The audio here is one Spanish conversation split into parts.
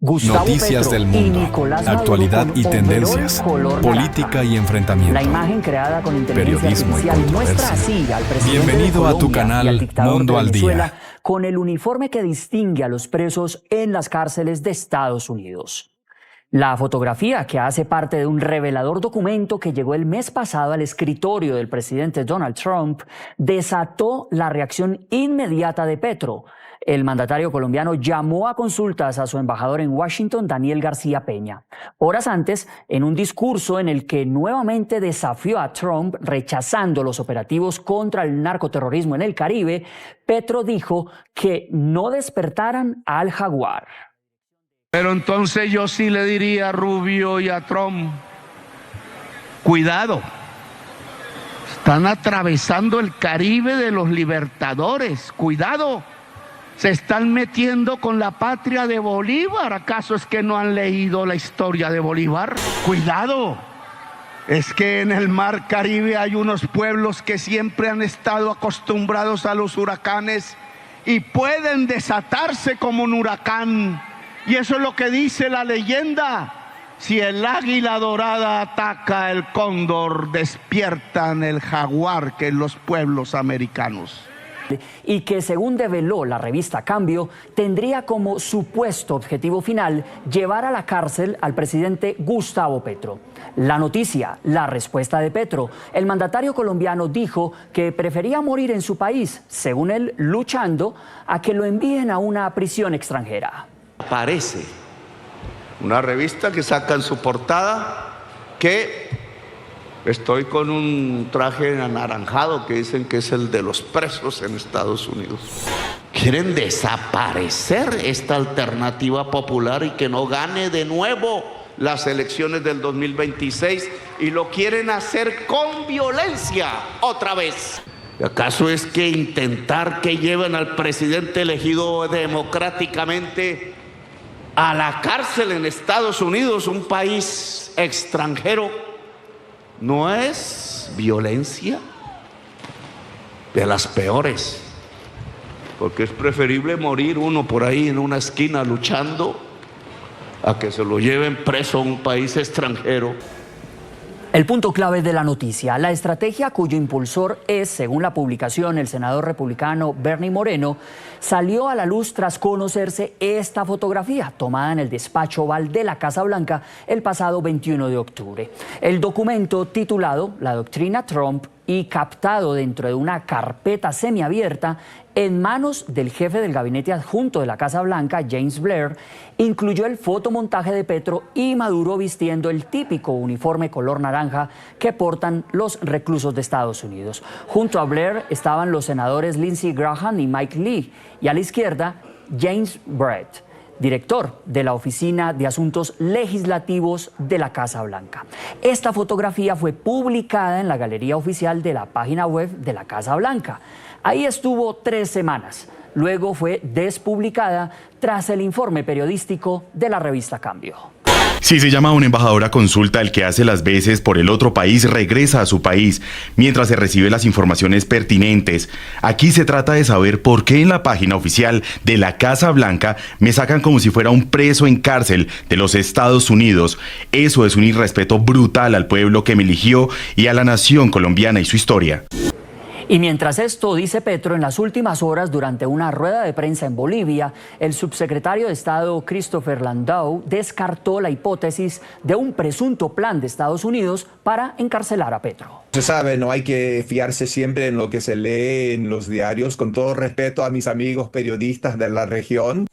Gustavo Noticias Petro del y mundo, Nicolás Maduro actualidad con y overol tendencias, color política naranja. y enfrentamiento, La imagen creada con inteligencia periodismo y artificial muestra controversia. así al presidente Bienvenido de a tu Colombia y al canal dictador Mundo de al Venezuela Día. con el uniforme que distingue a los presos en las cárceles de Estados Unidos. La fotografía, que hace parte de un revelador documento que llegó el mes pasado al escritorio del presidente Donald Trump, desató la reacción inmediata de Petro. El mandatario colombiano llamó a consultas a su embajador en Washington, Daniel García Peña. Horas antes, en un discurso en el que nuevamente desafió a Trump rechazando los operativos contra el narcoterrorismo en el Caribe, Petro dijo que no despertaran al jaguar. Pero entonces yo sí le diría a Rubio y a Trump, cuidado, están atravesando el Caribe de los libertadores, cuidado, se están metiendo con la patria de Bolívar, ¿acaso es que no han leído la historia de Bolívar? Cuidado, es que en el mar Caribe hay unos pueblos que siempre han estado acostumbrados a los huracanes y pueden desatarse como un huracán. Y eso es lo que dice la leyenda. Si el águila dorada ataca, el cóndor despiertan el jaguar, que es los pueblos americanos. Y que, según develó la revista Cambio, tendría como supuesto objetivo final llevar a la cárcel al presidente Gustavo Petro. La noticia, la respuesta de Petro. El mandatario colombiano dijo que prefería morir en su país, según él, luchando a que lo envíen a una prisión extranjera. Aparece una revista que saca en su portada que estoy con un traje anaranjado que dicen que es el de los presos en Estados Unidos. Quieren desaparecer esta alternativa popular y que no gane de nuevo las elecciones del 2026 y lo quieren hacer con violencia otra vez. ¿Acaso es que intentar que lleven al presidente elegido democráticamente a la cárcel en Estados Unidos, un país extranjero, no es violencia? De las peores, porque es preferible morir uno por ahí en una esquina luchando a que se lo lleven preso a un país extranjero. El punto clave de la noticia, la estrategia cuyo impulsor es, según la publicación, el senador republicano Bernie Moreno, salió a la luz tras conocerse esta fotografía tomada en el despacho Oval de la Casa Blanca el pasado 21 de octubre. El documento, titulado La doctrina Trump y captado dentro de una carpeta semiabierta en manos del jefe del gabinete adjunto de la Casa Blanca, James Blair, incluyó el fotomontaje de Petro y Maduro vistiendo el típico uniforme color naranja que portan los reclusos de Estados Unidos. Junto a Blair estaban los senadores Lindsey Graham y Mike Lee, y a la izquierda, James Brett, director de la Oficina de Asuntos Legislativos de la Casa Blanca. Esta fotografía fue publicada en la galería oficial de la página web de la Casa Blanca. Ahí estuvo 3 semanas. Luego fue despublicada tras el informe periodístico de la revista Cambio. Si se llama a un embajador a consulta, el que hace las veces por el otro país regresa a su país mientras se recibe las informaciones pertinentes. Aquí se trata de saber por qué en la página oficial de la Casa Blanca me sacan como si fuera un preso en cárcel de los Estados Unidos. Eso es un irrespeto brutal al pueblo que me eligió y a la nación colombiana y su historia. Y mientras esto, dice Petro, en las últimas horas, durante una rueda de prensa en Bolivia, el subsecretario de Estado Christopher Landau descartó la hipótesis de un presunto plan de Estados Unidos para encarcelar a Petro. Se sabe, no hay que fiarse siempre en lo que se lee en los diarios, con todo respeto a mis amigos periodistas de la región.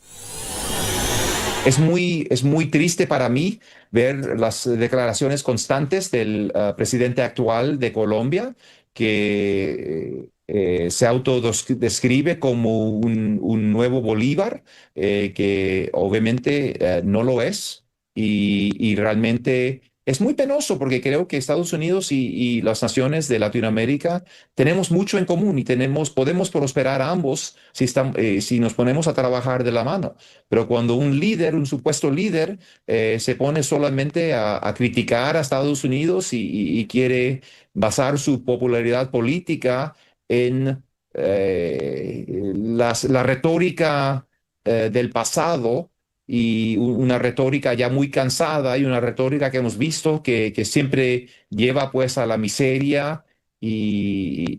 Es muy triste para mí ver las declaraciones constantes del presidente actual de Colombia, que se autodescribe como un nuevo Bolívar, que obviamente no lo es, y realmente es muy penoso porque creo que Estados Unidos y las naciones de Latinoamérica tenemos mucho en común y podemos prosperar ambos si nos ponemos a trabajar de la mano. Pero cuando un líder, un supuesto líder, se pone solamente a criticar a Estados Unidos y quiere basar su popularidad política en la retórica del pasado, y una retórica ya muy cansada y una retórica que hemos visto que siempre lleva pues a la miseria y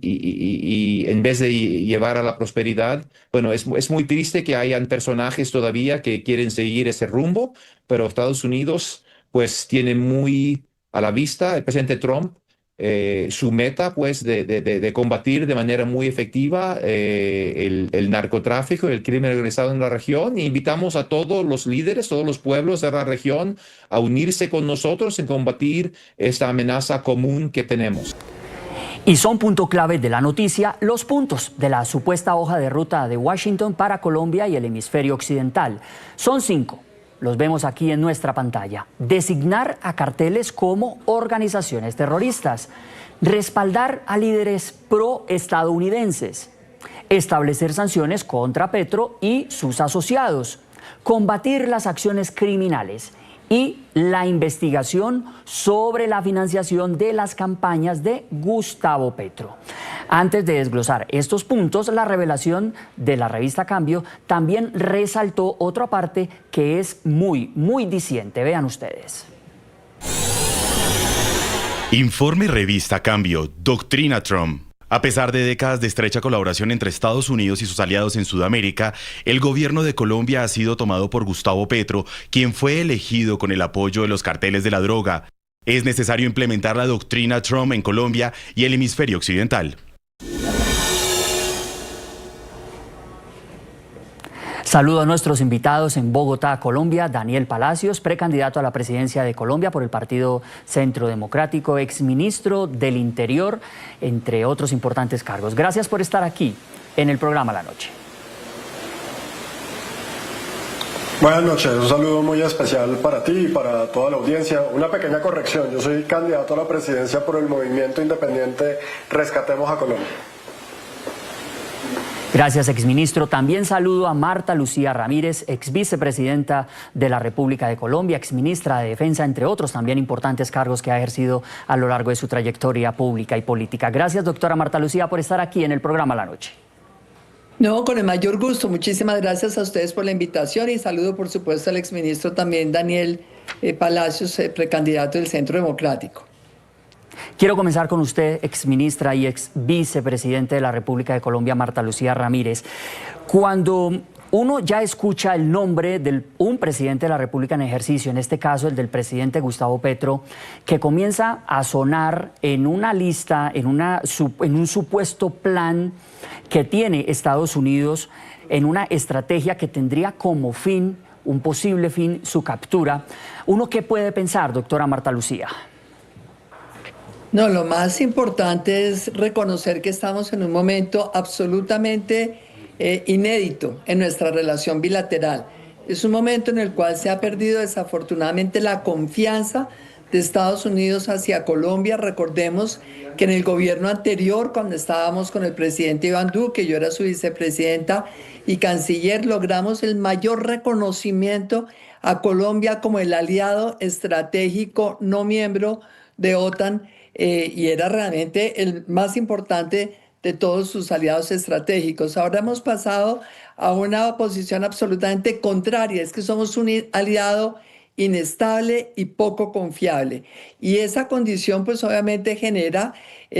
en vez de llevar a la prosperidad. Bueno, es muy triste que hayan personajes todavía que quieren seguir ese rumbo, pero Estados Unidos pues tiene muy a la vista el presidente Trump su meta, pues, de combatir de manera muy efectiva el narcotráfico y el crimen organizado en la región. E invitamos a todos los líderes, todos los pueblos de la región a unirse con nosotros en combatir esta amenaza común que tenemos. Y son punto clave de la noticia los puntos de la supuesta hoja de ruta de Washington para Colombia y el hemisferio occidental. Son 5. Los vemos aquí en nuestra pantalla. Designar a carteles como organizaciones terroristas. Respaldar a líderes pro-estadounidenses. Establecer sanciones contra Petro y sus asociados. Combatir las acciones criminales. Y la investigación sobre la financiación de las campañas de Gustavo Petro. Antes de desglosar estos puntos, la revelación de la revista Cambio también resaltó otra parte que es muy diciente. Vean ustedes. Informe Revista Cambio, Doctrina Trump. A pesar de décadas de estrecha colaboración entre Estados Unidos y sus aliados en Sudamérica, el gobierno de Colombia ha sido tomado por Gustavo Petro, quien fue elegido con el apoyo de los carteles de la droga. Es necesario implementar la doctrina Trump en Colombia y el hemisferio occidental. Saludo a nuestros invitados en Bogotá, Colombia. Daniel Palacios, precandidato a la presidencia de Colombia por el Partido Centro Democrático, exministro del Interior, entre otros importantes cargos. Gracias por estar aquí en el programa La Noche. Buenas noches, un saludo muy especial para ti y para toda la audiencia. Una pequeña corrección, yo soy candidato a la presidencia por el movimiento independiente Rescatemos a Colombia. Gracias, exministro. También saludo a Marta Lucía Ramírez, exvicepresidenta de la República de Colombia, exministra de Defensa, entre otros también importantes cargos que ha ejercido a lo largo de su trayectoria pública y política. Gracias, doctora Marta Lucía, por estar aquí en el programa La Noche. No, con el mayor gusto. Muchísimas gracias a ustedes por la invitación y saludo, por supuesto, al exministro también, Daniel Palacios, precandidato del Centro Democrático. Quiero comenzar con usted, exministra y ex vicepresidente de la República de Colombia, Marta Lucía Ramírez. Cuando uno ya escucha el nombre de un presidente de la República en ejercicio, en este caso el del presidente Gustavo Petro, que comienza a sonar en una lista, en un supuesto plan que tiene Estados Unidos, en una estrategia que tendría como fin, un posible fin, su captura, ¿uno qué puede pensar, doctora Marta Lucía? No, lo más importante es reconocer que estamos en un momento absolutamente inédito en nuestra relación bilateral. Es un momento en el cual se ha perdido desafortunadamente la confianza de Estados Unidos hacia Colombia. Recordemos que en el gobierno anterior, cuando estábamos con el presidente Iván Duque, yo era su vicepresidenta y canciller, logramos el mayor reconocimiento a Colombia como el aliado estratégico no miembro de OTAN. Y era realmente el más importante de todos sus aliados estratégicos. Ahora hemos pasado a una posición absolutamente contraria, es que somos un aliado inestable y poco confiable. Y esa condición pues obviamente genera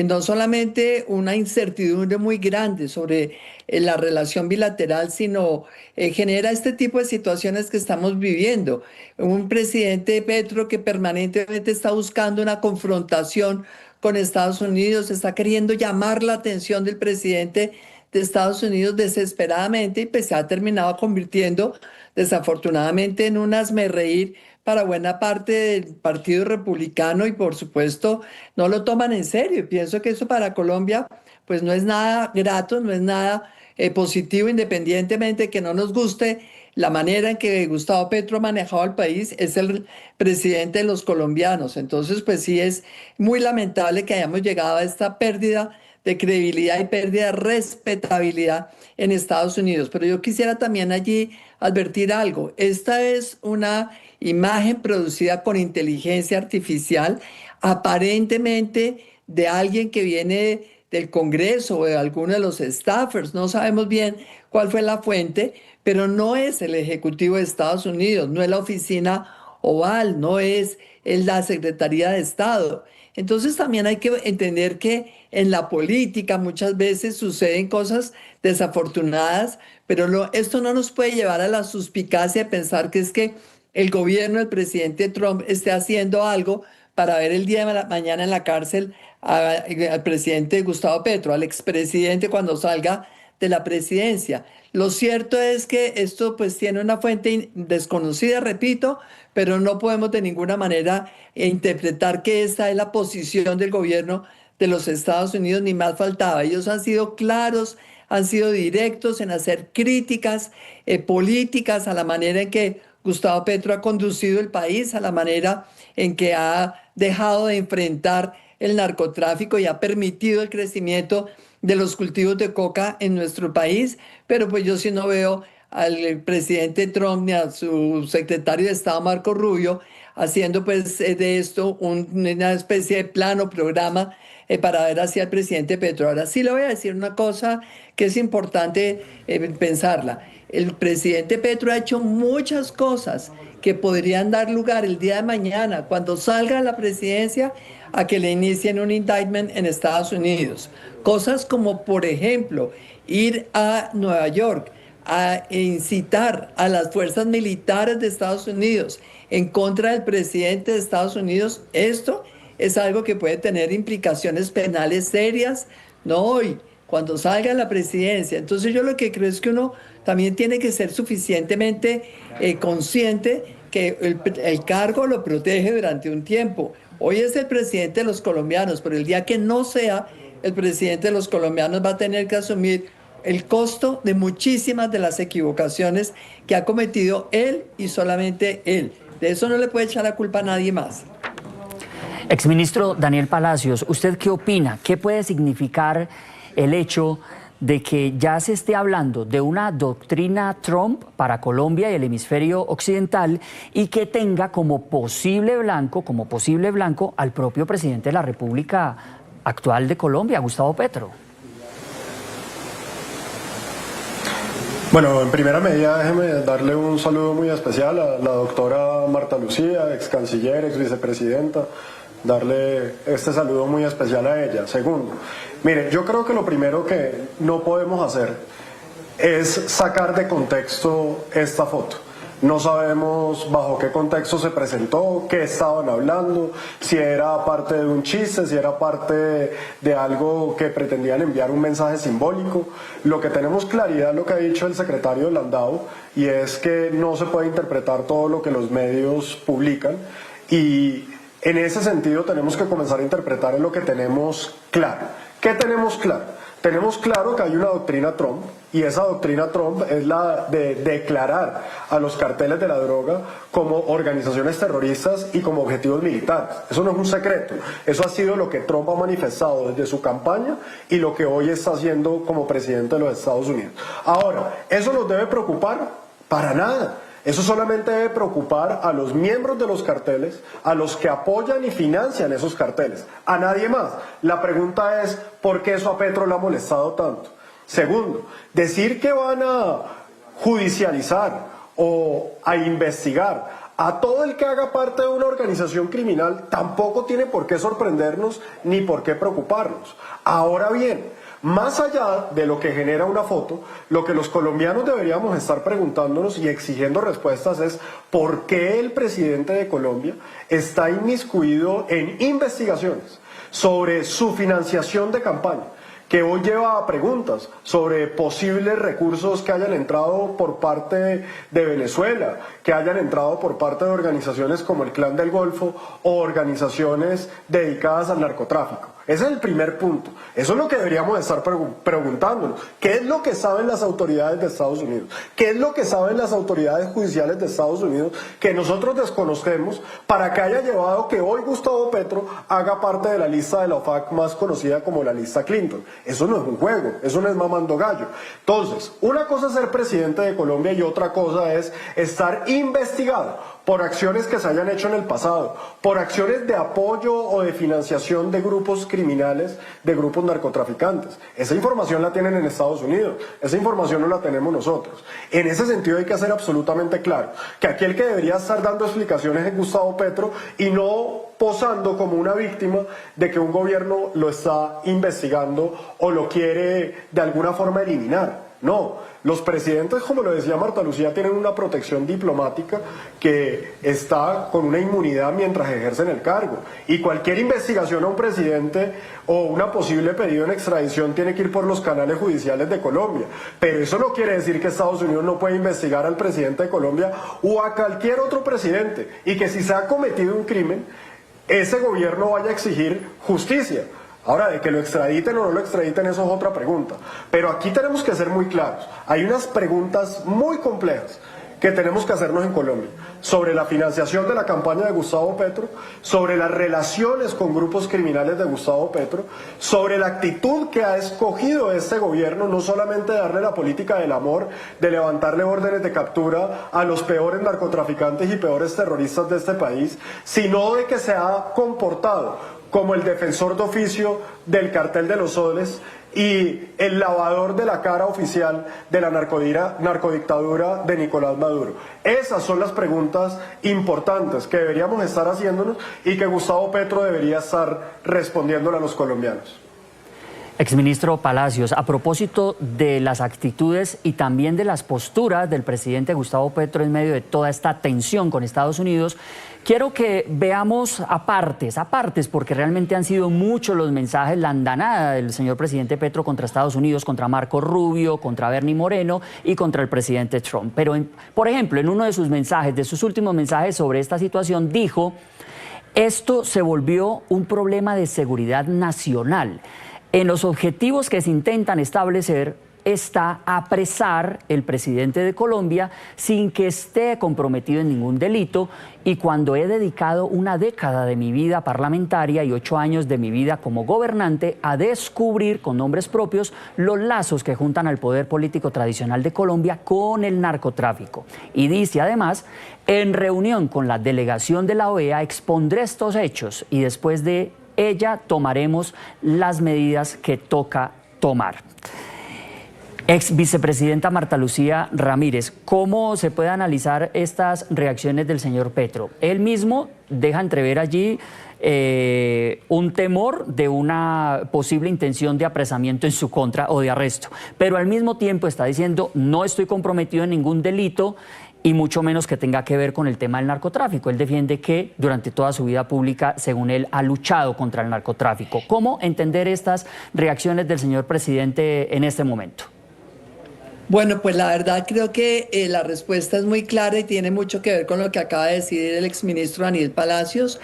no solamente una incertidumbre muy grande sobre la relación bilateral, sino genera este tipo de situaciones que estamos viviendo. Un presidente Petro que permanentemente está buscando una confrontación con Estados Unidos, está queriendo llamar la atención del presidente de Estados Unidos desesperadamente y pues se ha terminado convirtiendo desafortunadamente en un hazmerreír para buena parte del Partido Republicano y por supuesto no lo toman en serio. Pienso que eso para Colombia pues no es nada grato, no es nada positivo, independientemente de que no nos guste la manera en que Gustavo Petro ha manejado al país, es el presidente de los colombianos. Entonces pues sí es muy lamentable que hayamos llegado a esta pérdida de credibilidad y pérdida de respetabilidad en Estados Unidos. Pero yo quisiera también allí advertir algo. Esta es una imagen producida con inteligencia artificial, aparentemente de alguien que viene del Congreso o de alguno de los staffers. No sabemos bien cuál fue la fuente, pero no es el Ejecutivo de Estados Unidos, no es la oficina oval, no es la Secretaría de Estado. Entonces también hay que entender que en la política muchas veces suceden cosas desafortunadas, pero esto no nos puede llevar a la suspicacia de pensar que es que el gobierno del presidente Trump esté haciendo algo para ver el día de mañana en la cárcel al presidente Gustavo Petro, al expresidente cuando salga de la presidencia. Lo cierto es que esto pues tiene una fuente desconocida, repito, pero no podemos de ninguna manera interpretar que esta es la posición del gobierno de los Estados Unidos, ni más faltaba. Ellos han sido claros, han sido directos en hacer críticas políticas a la manera en que Gustavo Petro ha conducido el país, a la manera en que ha dejado de enfrentar el narcotráfico y ha permitido el crecimiento de los cultivos de coca en nuestro país, pero pues yo sí no veo al presidente Trump ni a su secretario de Estado Marco Rubio haciendo pues de esto una especie de plan o programa para ver hacia el presidente Petro. Ahora sí le voy a decir una cosa que es importante pensarla. El presidente Petro ha hecho muchas cosas que podrían dar lugar el día de mañana, cuando salga a la presidencia, a que le inicien un indictment en Estados Unidos. Cosas como, por ejemplo, ir a Nueva York a incitar a las fuerzas militares de Estados Unidos en contra del presidente de Estados Unidos. Esto es algo que puede tener implicaciones penales serias, no hoy, cuando salga a la presidencia. Entonces yo lo que creo es que uno también tiene que ser suficientemente consciente que el cargo lo protege durante un tiempo. Hoy es el presidente de los colombianos, pero el día que no sea el presidente de los colombianos va a tener que asumir el costo de muchísimas de las equivocaciones que ha cometido él y solamente él. De eso no le puede echar la culpa a nadie más. Exministro Daniel Palacios, ¿usted qué opina? ¿Qué puede significar el hecho de que ya se esté hablando de una doctrina Trump para Colombia y el hemisferio occidental y que tenga como posible blanco al propio presidente de la República actual de Colombia, Gustavo Petro? Bueno, en primera medida déjeme darle un saludo muy especial a la doctora Marta Lucía, ex canciller, ex vicepresidenta, darle este saludo muy especial a ella. Segundo, mire, yo creo que lo primero que no podemos hacer es sacar de contexto esta foto. No sabemos bajo qué contexto se presentó, qué estaban hablando, si era parte de un chiste, si era parte de algo que pretendían enviar un mensaje simbólico. Lo que tenemos claridad es lo que ha dicho el secretario Landau, y es que no se puede interpretar todo lo que los medios publican, y en ese sentido tenemos que comenzar a interpretar en lo que tenemos claro. ¿Qué tenemos claro? Tenemos claro que hay una doctrina Trump, y esa doctrina Trump es la de declarar a los carteles de la droga como organizaciones terroristas y como objetivos militares. Eso no es un secreto, eso ha sido lo que Trump ha manifestado desde su campaña y lo que hoy está haciendo como presidente de los Estados Unidos. Ahora, ¿eso nos debe preocupar? Para nada. Eso solamente debe preocupar a los miembros de los carteles, a los que apoyan y financian esos carteles, a nadie más. La pregunta es, ¿por qué eso a Petro le ha molestado tanto? Segundo, decir que van a judicializar o a investigar a todo el que haga parte de una organización criminal tampoco tiene por qué sorprendernos ni por qué preocuparnos. Ahora bien, más allá de lo que genera una foto, lo que los colombianos deberíamos estar preguntándonos y exigiendo respuestas es ¿por qué el presidente de Colombia está inmiscuido en investigaciones sobre su financiación de campaña? Que hoy lleva a preguntas sobre posibles recursos que hayan entrado por parte de Venezuela, que hayan entrado por parte de organizaciones como el Clan del Golfo o organizaciones dedicadas al narcotráfico. Ese es el primer punto. Eso es lo que deberíamos estar preguntándonos. ¿Qué es lo que saben las autoridades de Estados Unidos? ¿Qué es lo que saben las autoridades judiciales de Estados Unidos que nosotros desconocemos para que haya llevado que hoy Gustavo Petro haga parte de la lista de la OFAC más conocida como la lista Clinton? Eso no es un juego, eso no es mamando gallo. Entonces, una cosa es ser presidente de Colombia y otra cosa es estar investigado por acciones que se hayan hecho en el pasado, por acciones de apoyo o de financiación de grupos criminales, de grupos narcotraficantes. Esa información la tienen en Estados Unidos, esa información no la tenemos nosotros. En ese sentido hay que hacer absolutamente claro que aquí el que debería estar dando explicaciones es Gustavo Petro y no posando como una víctima de que un gobierno lo está investigando o lo quiere de alguna forma eliminar. No, los presidentes, como lo decía Marta Lucía, tienen una protección diplomática que está con una inmunidad mientras ejercen el cargo. Y cualquier investigación a un presidente o una posible pedido en extradición tiene que ir por los canales judiciales de Colombia. Pero eso no quiere decir que Estados Unidos no puede investigar al presidente de Colombia o a cualquier otro presidente. Y que si se ha cometido un crimen, ese gobierno vaya a exigir justicia. Ahora, de que lo extraditen o no lo extraditen, eso es otra pregunta. Pero aquí tenemos que ser muy claros. Hay unas preguntas muy complejas que tenemos que hacernos en Colombia sobre la financiación de la campaña de Gustavo Petro, sobre las relaciones con grupos criminales de Gustavo Petro, sobre la actitud que ha escogido este gobierno, no solamente de darle la política del amor, de levantarle órdenes de captura a los peores narcotraficantes y peores terroristas de este país, sino de que se ha comportado como el defensor de oficio del cartel de los soles y el lavador de la cara oficial de la narcodictadura de Nicolás Maduro. Esas son las preguntas importantes que deberíamos estar haciéndonos y que Gustavo Petro debería estar respondiéndole a los colombianos. Exministro Palacios, a propósito de las actitudes y también de las posturas del presidente Gustavo Petro en medio de toda esta tensión con Estados Unidos, quiero que veamos apartes, porque realmente han sido muchos los mensajes, la andanada del señor presidente Petro contra Estados Unidos, contra Marco Rubio, contra Bernie Moreno y contra el presidente Trump. Pero, por ejemplo, en uno de sus mensajes, de sus últimos mensajes sobre esta situación, dijo: esto se volvió un problema de seguridad nacional. En los objetivos que se intentan establecer está apresar el presidente de Colombia sin que esté comprometido en ningún delito, y cuando he dedicado una década de mi vida parlamentaria y 8 años de mi vida como gobernante a descubrir con nombres propios los lazos que juntan al poder político tradicional de Colombia con el narcotráfico. Y dice además: en reunión con la delegación de la OEA expondré estos hechos y después de ella tomaremos las medidas que toca tomar. Ex vicepresidenta Marta Lucía Ramírez, ¿cómo se puede analizar estas reacciones del señor Petro? Él mismo deja entrever allí un temor de una posible intención de apresamiento en su contra o de arresto, pero al mismo tiempo está diciendo: no estoy comprometido en ningún delito y mucho menos que tenga que ver con el tema del narcotráfico. Él defiende que durante toda su vida pública, según él, ha luchado contra el narcotráfico. ¿Cómo entender estas reacciones del señor presidente en este momento? Bueno, pues la verdad creo que la respuesta es muy clara y tiene mucho que ver con lo que acaba de decir el exministro Daniel Palacios,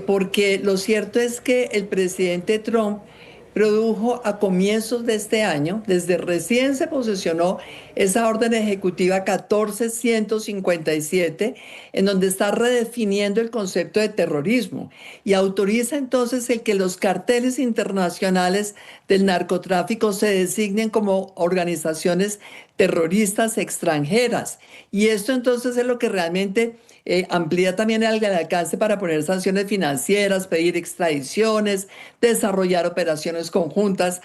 porque lo cierto es que el presidente Trump produjo a comienzos de este año, desde recién se posesionó, esa orden ejecutiva 14157, en donde está redefiniendo el concepto de terrorismo y autoriza entonces el que los carteles internacionales del narcotráfico se designen como organizaciones terroristas extranjeras. Y esto entonces es lo que realmente amplía también el alcance para poner sanciones financieras, pedir extradiciones, desarrollar operaciones conjuntas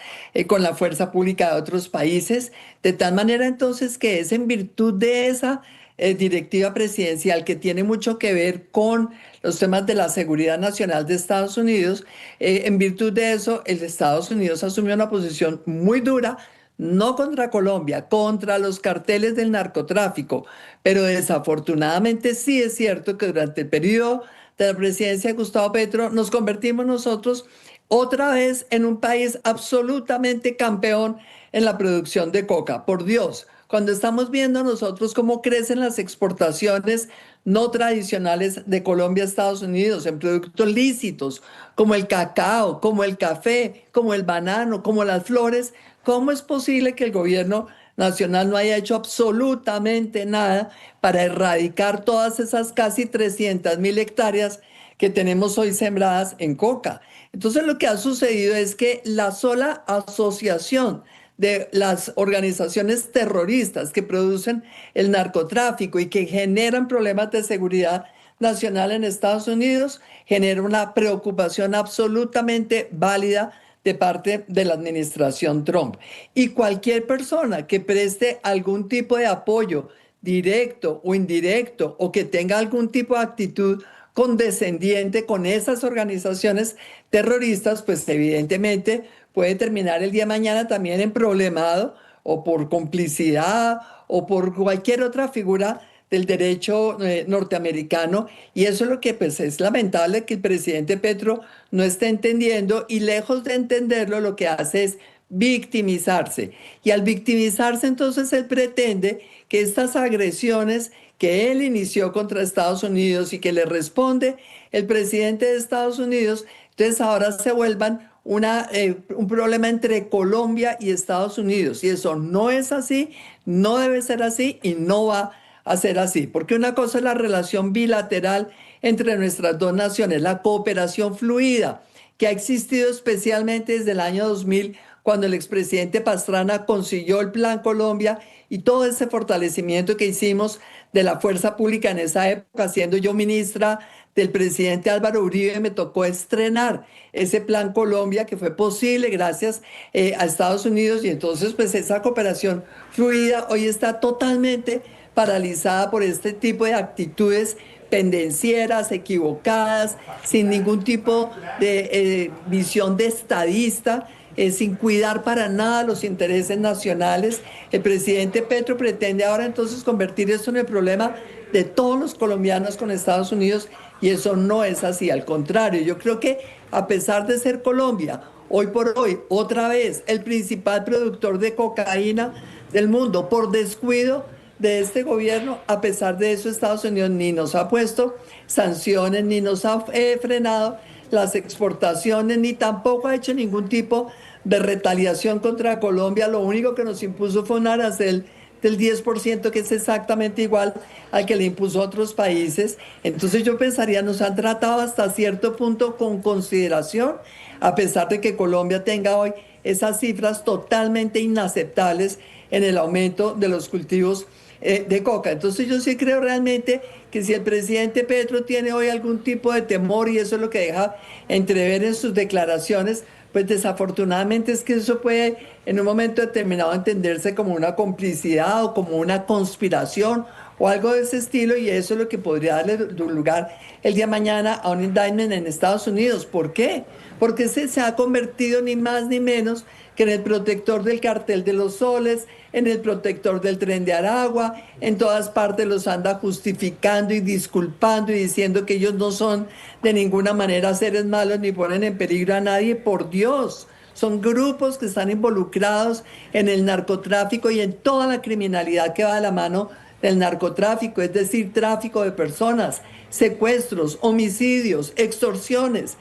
con la fuerza pública de otros países, de tal manera entonces que es en virtud de esa directiva presidencial que tiene mucho que ver con los temas de la seguridad nacional de Estados Unidos, en virtud de eso el Estados Unidos asumió una posición muy dura, no contra Colombia, contra los carteles del narcotráfico, pero desafortunadamente sí es cierto que durante el periodo de la presidencia de Gustavo Petro nos convertimos nosotros otra vez en un país absolutamente campeón en la producción de coca. Por Dios, cuando estamos viendo nosotros cómo crecen las exportaciones no tradicionales de Colombia a Estados Unidos en productos lícitos, como el cacao, como el café, como el banano, como las flores, ¿cómo es posible que el gobierno nacional no haya hecho absolutamente nada para erradicar todas esas casi 300.000 hectáreas que tenemos hoy sembradas en coca? Entonces lo que ha sucedido es que la sola asociación de las organizaciones terroristas que producen el narcotráfico y que generan problemas de seguridad nacional en Estados Unidos, genera una preocupación absolutamente válida de parte de la administración Trump. Y cualquier persona que preste algún tipo de apoyo directo o indirecto o que tenga algún tipo de actitud condescendiente con esas organizaciones terroristas, pues evidentemente puede terminar el día de mañana también en problemado o por complicidad o por cualquier otra figura del derecho norteamericano. Y eso es lo que pues es lamentable que el presidente Petro no esté entendiendo, y lejos de entenderlo lo que hace es victimizarse. Y al victimizarse entonces él pretende que estas agresiones que él inició contra Estados Unidos y que le responde el presidente de Estados Unidos, entonces ahora se vuelvan un problema entre Colombia y Estados Unidos. Y eso no es así, no debe ser así y no va a ser así. Porque una cosa es la relación bilateral entre nuestras dos naciones, la cooperación fluida, que ha existido especialmente desde el año 2000, cuando el expresidente Pastrana consiguió el Plan Colombia y todo ese fortalecimiento que hicimos de la fuerza pública en esa época, siendo yo ministra del presidente Álvaro Uribe, me tocó estrenar ese Plan Colombia, que fue posible gracias a Estados Unidos, y entonces pues esa cooperación fluida hoy está totalmente paralizada por este tipo de actitudes pendencieras, equivocadas, sin ningún tipo de visión de estadista, sin cuidar para nada los intereses nacionales. El presidente Petro pretende ahora entonces convertir esto en el problema de todos los colombianos con Estados Unidos, y eso no es así. Al contrario, yo creo que a pesar de ser Colombia, hoy por hoy, otra vez, el principal productor de cocaína del mundo, por descuido de este gobierno, a pesar de eso Estados Unidos ni nos ha puesto sanciones, ni nos ha frenado las exportaciones, ni tampoco ha hecho ningún tipo de retaliación contra Colombia. Lo único que nos impuso fue un arancel del 10%, que es exactamente igual al que le impuso a otros países. Entonces yo pensaría, nos han tratado hasta cierto punto con consideración, a pesar de que Colombia tenga hoy esas cifras totalmente inaceptables en el aumento de los cultivos de coca. Entonces yo sí creo realmente que si el presidente Petro tiene hoy algún tipo de temor, y eso es lo que deja entrever en sus declaraciones, pues desafortunadamente es que eso puede en un momento determinado entenderse como una complicidad o como una conspiración o algo de ese estilo, y eso es lo que podría darle lugar el día de mañana a un indictment en Estados Unidos. ¿Por qué? Porque se ha convertido ni más ni menos que en el protector del cartel de los soles, en el protector del Tren de Aragua. En todas partes los anda justificando y disculpando y diciendo que ellos no son de ninguna manera seres malos ni ponen en peligro a nadie. Por Dios, son grupos que están involucrados en el narcotráfico y en toda la criminalidad que va de la mano del narcotráfico, es decir, tráfico de personas, secuestros, homicidios, extorsiones,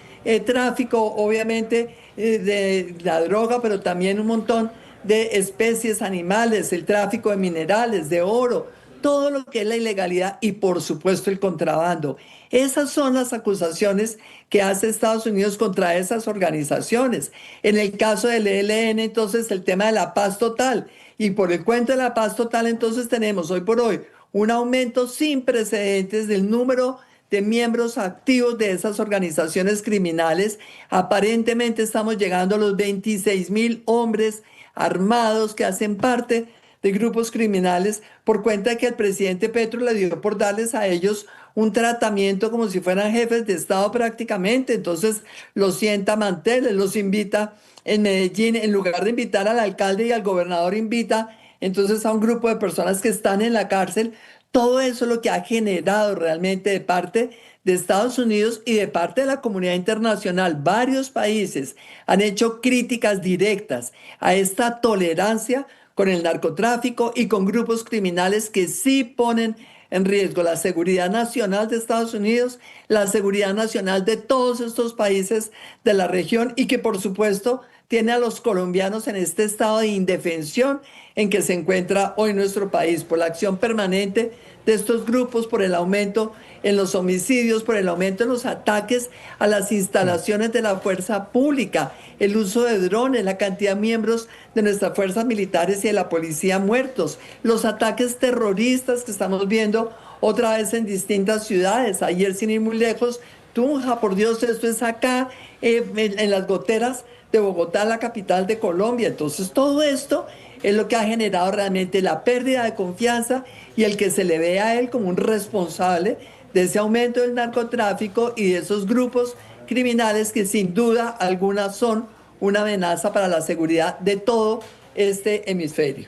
tráfico obviamente de la droga, pero también un montón de especies animales, el tráfico de minerales, de oro, todo lo que es la ilegalidad y por supuesto el contrabando. Esas son las acusaciones que hace Estados Unidos contra esas organizaciones. En el caso del ELN, entonces, el tema de la paz total. Y por el cuento de la paz total, entonces tenemos hoy por hoy un aumento sin precedentes del número de miembros activos de esas organizaciones criminales. Aparentemente estamos llegando a los 26,000 hombres armados que hacen parte de grupos criminales, por cuenta de que el presidente Petro le dio por darles a ellos un tratamiento como si fueran jefes de Estado prácticamente. Entonces los sienta a manteles, los invita en Medellín, en lugar de invitar al alcalde y al gobernador, invita entonces a un grupo de personas que están en la cárcel. Todo eso es lo que ha generado realmente de parte de Estados Unidos y de parte de la comunidad internacional. Varios países han hecho críticas directas a esta tolerancia con el narcotráfico y con grupos criminales que sí ponen en riesgo la seguridad nacional de Estados Unidos, la seguridad nacional de todos estos países de la región, y que por supuesto tiene a los colombianos en este estado de indefensión en que se encuentra hoy nuestro país, por la acción permanente de estos grupos, por el aumento en los homicidios, por el aumento en los ataques a las instalaciones de la fuerza pública, el uso de drones, la cantidad de miembros de nuestras fuerzas militares y de la policía muertos, los ataques terroristas que estamos viendo otra vez en distintas ciudades. Ayer, sin ir muy lejos, Tunja, por Dios, esto es acá, en las goteras de Bogotá, la capital de Colombia. Entonces, todo esto es lo que ha generado realmente la pérdida de confianza y el que se le vea a él como un responsable de ese aumento del narcotráfico y de esos grupos criminales que sin duda alguna son una amenaza para la seguridad de todo este hemisferio.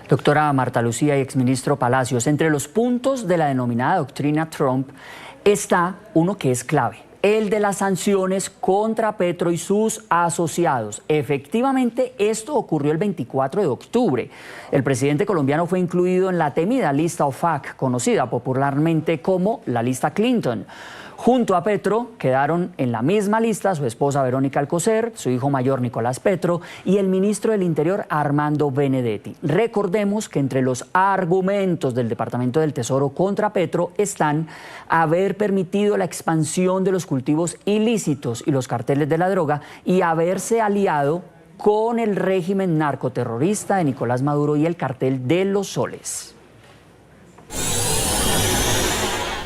Doctora Marta Lucía y exministro Palacios, entre los puntos de la denominada doctrina Trump está uno que es clave: el de las sanciones contra Petro y sus asociados. Efectivamente, esto ocurrió el 24 de octubre. El presidente colombiano fue incluido en la temida lista OFAC, conocida popularmente como la lista Clinton. Junto a Petro quedaron en la misma lista su esposa Verónica Alcocer, su hijo mayor Nicolás Petro y el ministro del Interior Armando Benedetti. Recordemos que entre los argumentos del Departamento del Tesoro contra Petro están haber permitido la expansión de los cultivos ilícitos y los carteles de la droga y haberse aliado con el régimen narcoterrorista de Nicolás Maduro y el cartel de los soles.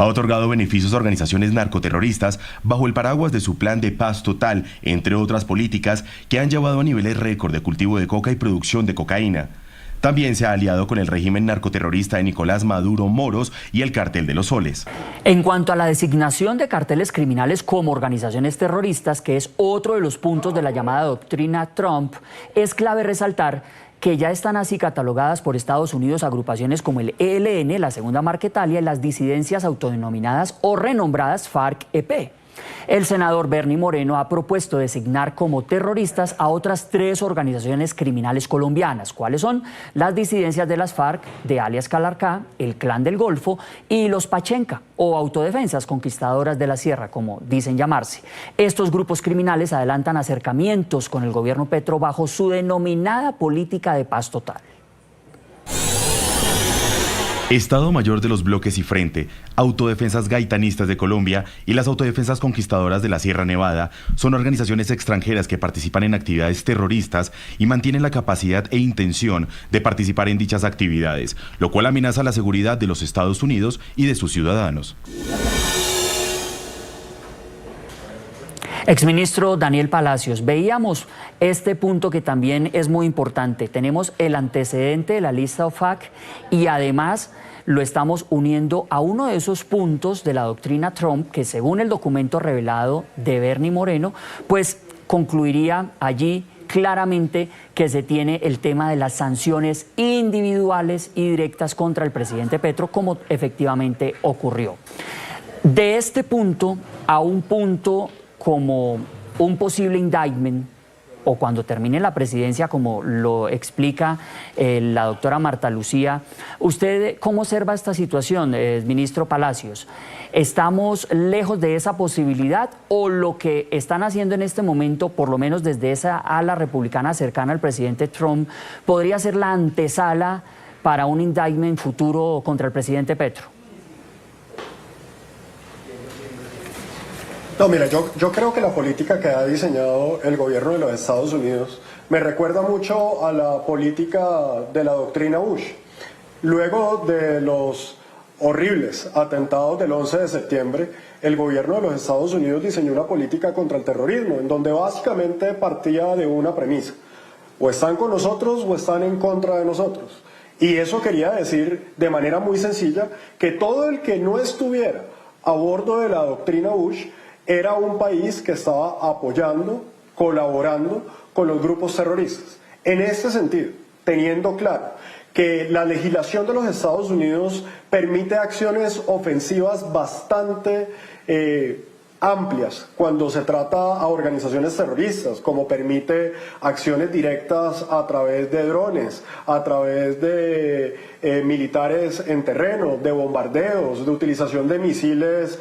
Ha otorgado beneficios a organizaciones narcoterroristas bajo el paraguas de su plan de paz total, entre otras políticas que han llevado a niveles récord de cultivo de coca y producción de cocaína. También se ha aliado con el régimen narcoterrorista de Nicolás Maduro Moros y el cartel de los soles. En cuanto a la designación de carteles criminales como organizaciones terroristas, que es otro de los puntos de la llamada doctrina Trump, es clave resaltar que ya están así catalogadas por Estados Unidos agrupaciones como el ELN, la Segunda Marquetalia, y las disidencias autodenominadas o renombradas FARC-EP. El senador Bernie Moreno ha propuesto designar como terroristas a otras 3 organizaciones criminales colombianas. ¿Cuáles son? Las disidencias de las FARC, de alias Calarcá, el Clan del Golfo y los Pachenca, o autodefensas conquistadoras de la sierra, como dicen llamarse. Estos grupos criminales adelantan acercamientos con el gobierno Petro bajo su denominada política de paz total. Estado Mayor de los Bloques y Frente, Autodefensas Gaitanistas de Colombia y las Autodefensas Conquistadoras de la Sierra Nevada son organizaciones extranjeras que participan en actividades terroristas y mantienen la capacidad e intención de participar en dichas actividades, lo cual amenaza la seguridad de los Estados Unidos y de sus ciudadanos. Exministro Daniel Palacios, veíamos este punto que también es muy importante. Tenemos el antecedente de la lista OFAC y además lo estamos uniendo a uno de esos puntos de la doctrina Trump que, según el documento revelado de Bernie Moreno, pues concluiría allí claramente que se tiene el tema de las sanciones individuales y directas contra el presidente Petro, como efectivamente ocurrió. De este punto a un punto como un posible indictment, o cuando termine la presidencia, como lo explica la doctora Marta Lucía, ¿usted cómo observa esta situación, ministro Palacios? ¿Estamos lejos de esa posibilidad o lo que están haciendo en este momento, por lo menos desde esa ala republicana cercana al presidente Trump, podría ser la antesala para un indictment futuro contra el presidente Petro? No, mira, yo creo que la política que ha diseñado el gobierno de los Estados Unidos me recuerda mucho a la política de la doctrina Bush. Luego de los horribles atentados del 11 de septiembre, el gobierno de los Estados Unidos diseñó una política contra el terrorismo, en donde básicamente partía de una premisa: o están con nosotros o están en contra de nosotros. Y eso quería decir de manera muy sencilla que todo el que no estuviera a bordo de la doctrina Bush era un país que estaba apoyando, colaborando con los grupos terroristas. En este sentido, teniendo claro que la legislación de los Estados Unidos permite acciones ofensivas bastante amplias cuando se trata a organizaciones terroristas, como permite acciones directas a través de drones, a través de militares en terreno, de bombardeos, de utilización de misiles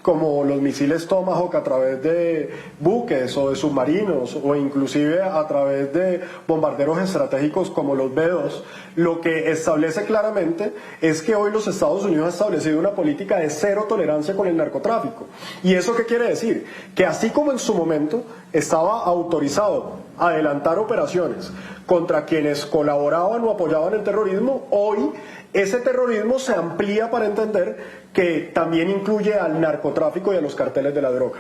como los misiles Tomahawk a través de buques o de submarinos o inclusive a través de bombarderos estratégicos como los B-2, lo que establece claramente es que hoy los Estados Unidos han establecido una política de cero tolerancia con el narcotráfico. ¿Y eso qué quiere decir? Que así como en su momento estaba autorizado a adelantar operaciones contra quienes colaboraban o apoyaban el terrorismo, hoy ese terrorismo se amplía para entender que también incluye al narcotráfico y a los carteles de la droga.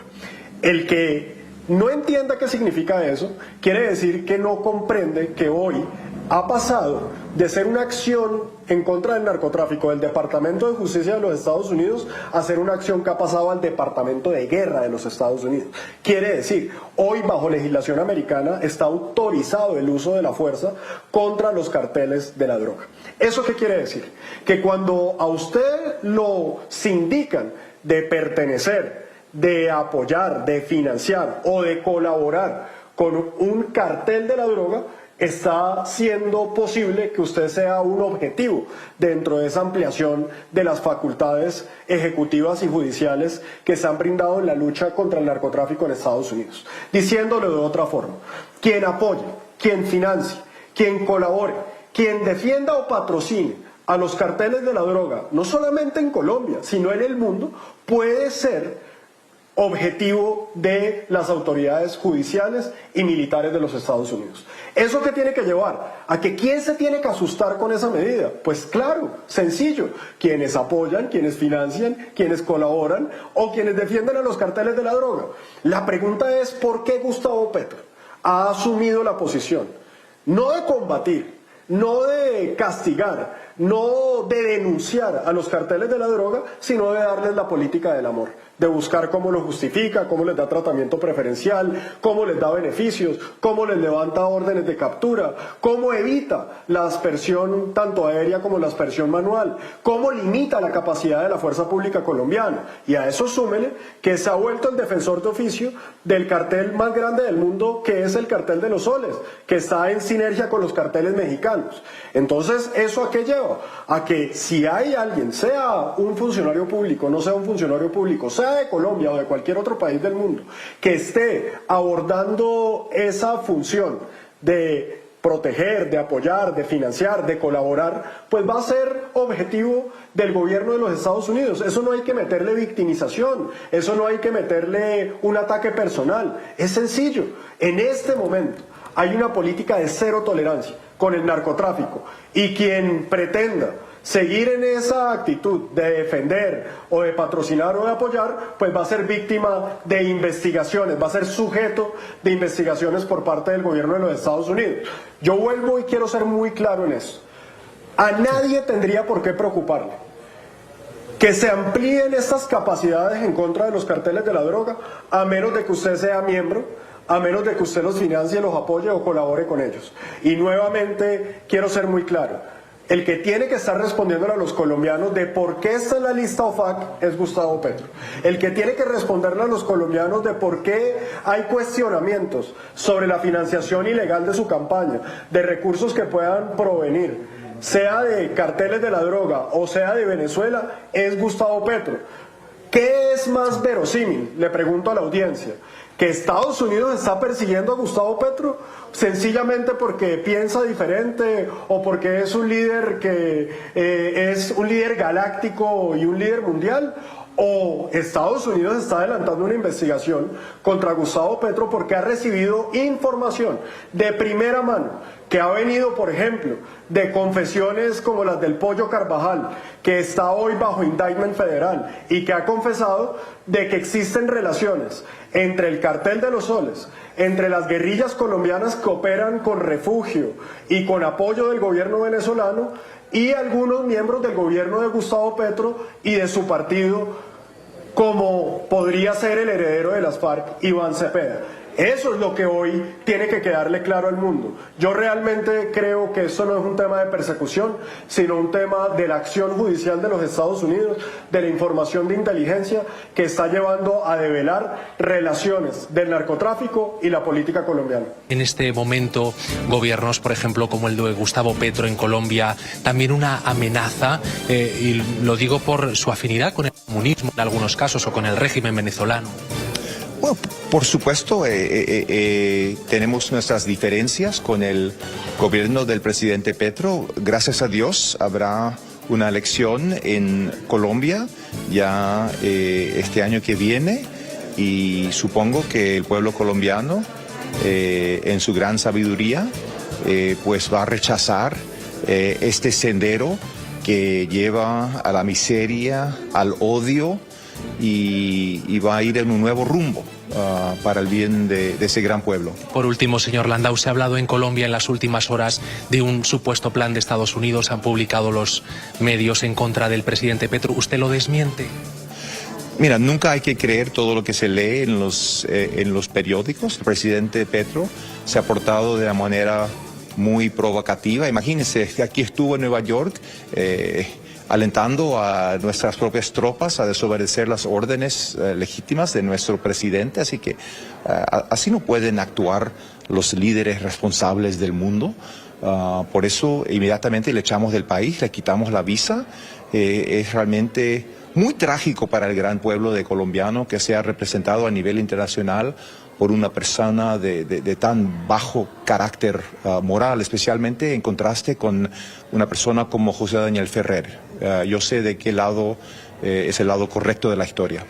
El que no entienda qué significa eso, quiere decir que no comprende que hoy ha pasado de ser una acción en contra del narcotráfico del Departamento de Justicia de los Estados Unidos a ser una acción que ha pasado al Departamento de Guerra de los Estados Unidos. Quiere decir, hoy bajo legislación americana está autorizado el uso de la fuerza contra los carteles de la droga. ¿Eso qué quiere decir? Que cuando a usted lo sindican de pertenecer, de apoyar, de financiar o de colaborar con un cartel de la droga, está siendo posible que usted sea un objetivo dentro de esa ampliación de las facultades ejecutivas y judiciales que se han brindado en la lucha contra el narcotráfico en Estados Unidos. Diciéndolo de otra forma, quien apoye, quien financie, quien colabore, quien defienda o patrocine a los carteles de la droga, no solamente en Colombia, sino en el mundo, puede ser objetivo de las autoridades judiciales y militares de los Estados Unidos. ¿Eso qué tiene que llevar? ¿A que quién se tiene que asustar con esa medida? Pues claro, sencillo, quienes apoyan, quienes financian, quienes colaboran o quienes defienden a los carteles de la droga. La pregunta es ¿por qué Gustavo Petro ha asumido la posición no de combatir, no de castigar, no de denunciar a los carteles de la droga, sino de darles la política del amor, de buscar cómo lo justifica, cómo les da tratamiento preferencial, cómo les da beneficios, cómo les levanta órdenes de captura, cómo evita la aspersión tanto aérea como la aspersión manual, cómo limita la capacidad de la fuerza pública colombiana? Y a eso súmele que se ha vuelto el defensor de oficio del cartel más grande del mundo, que es el cartel de los soles, que está en sinergia con los carteles mexicanos. Entonces, ¿eso a qué lleva? A que si hay alguien, sea un funcionario público, no sea un funcionario público, sea de Colombia o de cualquier otro país del mundo, que esté abordando esa función de proteger, de apoyar, de financiar, de colaborar, pues va a ser objetivo del gobierno de los Estados Unidos. Eso no hay que meterle victimización, eso no hay que meterle un ataque personal. Es sencillo, en este momento hay una política de cero tolerancia con el narcotráfico, y quien pretenda seguir en esa actitud de defender o de patrocinar o de apoyar, pues va a ser víctima de investigaciones, va a ser sujeto de investigaciones por parte del gobierno de los Estados Unidos. Yo vuelvo y quiero ser muy claro en eso. A nadie tendría por qué preocuparle que se amplíen estas capacidades en contra de los carteles de la droga, a menos de que usted sea miembro, a menos de que usted los financie, los apoye o colabore con ellos. Y nuevamente quiero ser muy claro, el que tiene que estar respondiéndole a los colombianos de por qué está en la lista OFAC es Gustavo Petro. El que tiene que responderle a los colombianos de por qué hay cuestionamientos sobre la financiación ilegal de su campaña, de recursos que puedan provenir, sea de carteles de la droga o sea de Venezuela, es Gustavo Petro. ¿Qué es más verosímil? Le pregunto a la audiencia. ¿Que Estados Unidos está persiguiendo a Gustavo Petro sencillamente porque piensa diferente o porque es un líder que es un líder galáctico y un líder mundial? ¿O Estados Unidos está adelantando una investigación contra Gustavo Petro porque ha recibido información de primera mano que ha venido, por ejemplo, de confesiones como las del Pollo Carvajal, que está hoy bajo indictment federal y que ha confesado de que existen relaciones entre el cartel de los soles, entre las guerrillas colombianas que operan con refugio y con apoyo del gobierno venezolano y algunos miembros del gobierno de Gustavo Petro y de su partido, como podría ser el heredero de las FARC, Iván Cepeda? Eso es lo que hoy tiene que quedarle claro al mundo. Yo realmente creo que esto no es un tema de persecución, sino un tema de la acción judicial de los Estados Unidos, de la información de inteligencia que está llevando a develar relaciones del narcotráfico y la política colombiana. En este momento, gobiernos, por ejemplo, como el de Gustavo Petro en Colombia, también una amenaza, y lo digo por su afinidad con el comunismo en algunos casos o con el régimen venezolano. Bueno, por supuesto, tenemos nuestras diferencias con el gobierno del presidente Petro. Gracias a Dios habrá una elección en Colombia ya este año que viene, y supongo que el pueblo colombiano, en su gran sabiduría, pues va a rechazar este sendero que lleva a la miseria, al odio, y va a ir en un nuevo rumbo para el bien de ese gran pueblo. Por último, señor Landau, se ha hablado en Colombia en las últimas horas de un supuesto plan de Estados Unidos. Han publicado los medios en contra del presidente Petro. ¿Usted lo desmiente? Mira, nunca hay que creer todo lo que se lee en los periódicos. El presidente Petro se ha portado de una manera muy provocativa. Imagínense, aquí estuvo en Nueva York alentando a nuestras propias tropas a desobedecer las órdenes legítimas de nuestro presidente. Así que así no pueden actuar los líderes responsables del mundo. Por eso inmediatamente le echamos del país, le quitamos la visa. Es realmente muy trágico para el gran pueblo de colombiano que sea representado a nivel internacional por una persona de tan bajo carácter moral, especialmente en contraste con una persona como José Daniel Ferrer. Yo sé de qué lado es el lado correcto de la historia.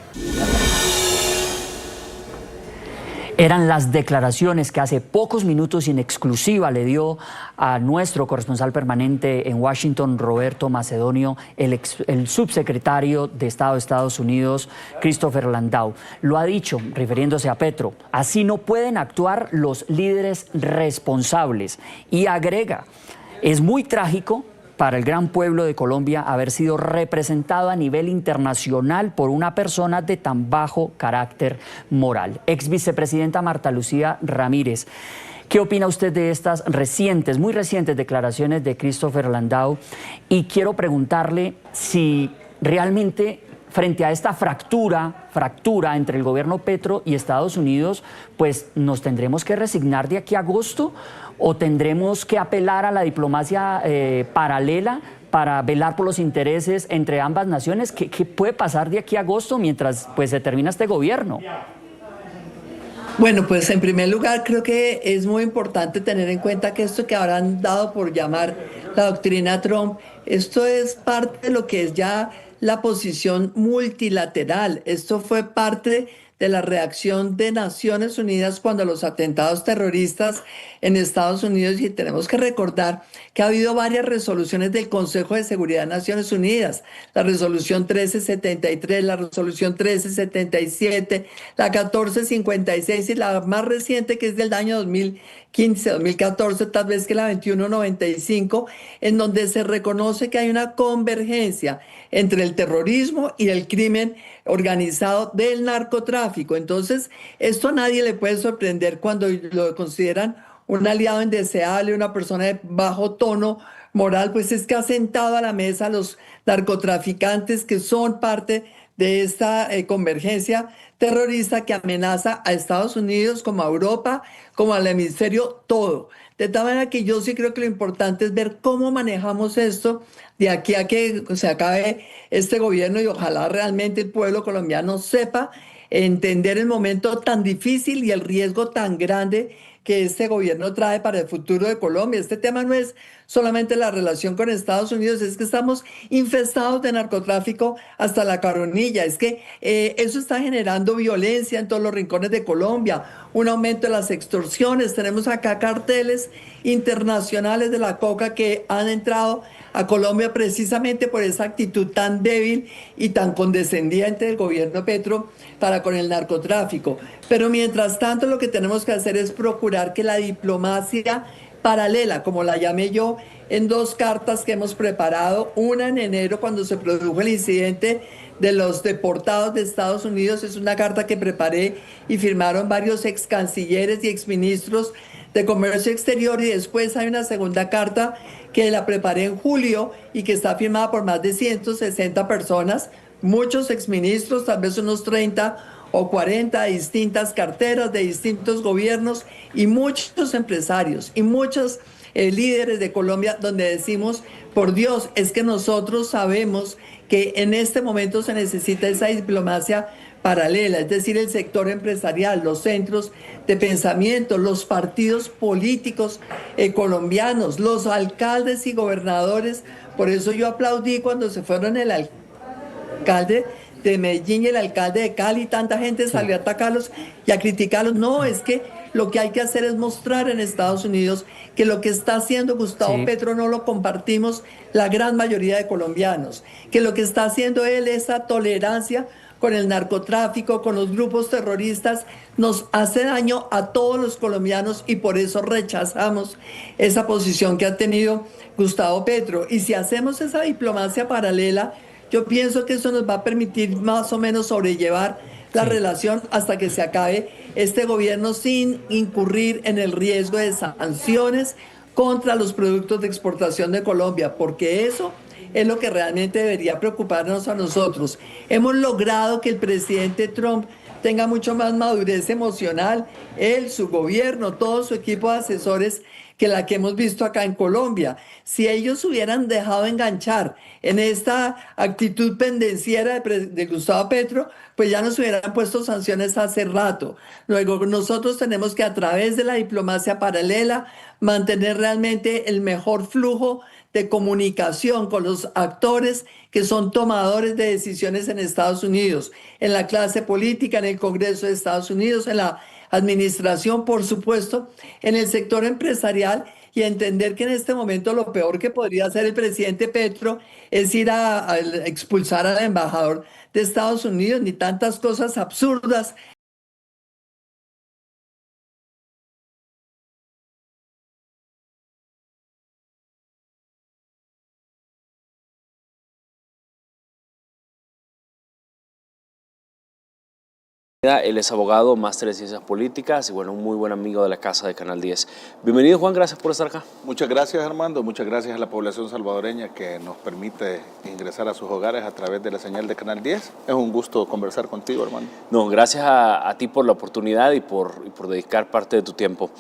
Eran las declaraciones que hace pocos minutos en exclusiva le dio a nuestro corresponsal permanente en Washington, Roberto Macedonio, el subsecretario de Estado de Estados Unidos, Christopher Landau. Lo ha dicho, refiriéndose a Petro, así no pueden actuar los líderes responsables. Y agrega, es muy trágico para el gran pueblo de Colombia haber sido representado a nivel internacional por una persona de tan bajo carácter moral. Ex vicepresidenta Marta Lucía Ramírez, ¿qué opina usted de estas recientes, muy recientes declaraciones de Christopher Landau? Y quiero preguntarle si realmente frente a esta fractura entre el gobierno Petro y Estados Unidos, pues nos tendremos que resignar de aquí a agosto, o tendremos que apelar a la diplomacia paralela para velar por los intereses entre ambas naciones. ¿Qué puede pasar de aquí a agosto mientras pues se termina este gobierno? Bueno, pues en primer lugar creo que es muy importante tener en cuenta que esto que habrán dado por llamar la doctrina Trump, esto es parte de lo que es ya la posición multilateral. Esto fue parte de la reacción de Naciones Unidas cuando los atentados terroristas en Estados Unidos, y tenemos que recordar que ha habido varias resoluciones del Consejo de Seguridad de Naciones Unidas, la resolución 1373, la resolución 1377, la 1456 y la más reciente, que es del año 2015, 2014, tal vez que la 2195, en donde se reconoce que hay una convergencia entre el terrorismo y el crimen organizado del narcotráfico. Entonces, esto a nadie le puede sorprender cuando lo consideran un aliado indeseable, una persona de bajo tono moral, pues es que ha sentado a la mesa a los narcotraficantes que son parte de esta convergencia terrorista que amenaza a Estados Unidos, como a Europa, como al hemisferio todo. De tal manera que yo sí creo que lo importante es ver cómo manejamos esto de aquí a que se acabe este gobierno, y ojalá realmente el pueblo colombiano sepa entender el momento tan difícil y el riesgo tan grande que este gobierno trae para el futuro de Colombia. Este tema no es solamente la relación con Estados Unidos, es que estamos infestados de narcotráfico hasta la coronilla. Es que eso está generando violencia en todos los rincones de Colombia, un aumento de las extorsiones. Tenemos acá carteles internacionales de la coca que han entrado a Colombia precisamente por esa actitud tan débil y tan condescendiente del gobierno Petro para con el narcotráfico. Pero mientras tanto, lo que tenemos que hacer es procurar que la diplomacia paralela, como la llamé yo, en dos cartas que hemos preparado, una en enero cuando se produjo el incidente de los deportados de Estados Unidos. Es una carta que preparé y firmaron varios ex cancilleres y exministros de Comercio Exterior, y después hay una segunda carta que la preparé en julio y que está firmada por más de 160 personas, muchos exministros, tal vez unos 30 o 40 de distintas carteras, de distintos gobiernos, y muchos empresarios y muchos líderes de Colombia, donde decimos, por Dios, es que nosotros sabemos que en este momento se necesita esa diplomacia paralela, es decir, el sector empresarial, los centros de pensamiento, los partidos políticos colombianos, los alcaldes y gobernadores. Por eso yo aplaudí cuando se fueron el alcalde de Medellín y el alcalde de Cali, tanta gente salió a atacarlos y a criticarlos. No, es que lo que hay que hacer es mostrar en Estados Unidos que lo que está haciendo Gustavo Petro no lo compartimos la gran mayoría de colombianos, que lo que está haciendo él, esa tolerancia con el narcotráfico, con los grupos terroristas, nos hace daño a todos los colombianos, y por eso rechazamos esa posición que ha tenido Gustavo Petro. Y si hacemos esa diplomacia paralela, yo pienso que eso nos va a permitir más o menos sobrellevar la relación hasta que se acabe este gobierno sin incurrir en el riesgo de sanciones contra los productos de exportación de Colombia, porque eso es lo que realmente debería preocuparnos a nosotros. Hemos logrado que el presidente Trump tenga mucho más madurez emocional, él, su gobierno, todo su equipo de asesores, que la que hemos visto acá en Colombia. Si ellos hubieran dejado enganchar en esta actitud pendenciera de Gustavo Petro, pues ya nos hubieran puesto sanciones hace rato. Luego nosotros tenemos que, a través de la diplomacia paralela, mantener realmente el mejor flujo de comunicación con los actores que son tomadores de decisiones en Estados Unidos, en la clase política, en el Congreso de Estados Unidos, en la administración, por supuesto, en el sector empresarial, y entender que en este momento lo peor que podría hacer el presidente Petro es ir a expulsar al embajador de Estados Unidos, ni tantas cosas absurdas. Él es abogado, máster en Ciencias Políticas y bueno, un muy buen amigo de la casa de Canal 10. Bienvenido, Juan, gracias por estar acá. Muchas gracias, Armando, muchas gracias a la población salvadoreña que nos permite ingresar a sus hogares a través de la señal de Canal 10. Es un gusto conversar contigo, Armando. No, gracias a ti por la oportunidad y por dedicar parte de tu tiempo.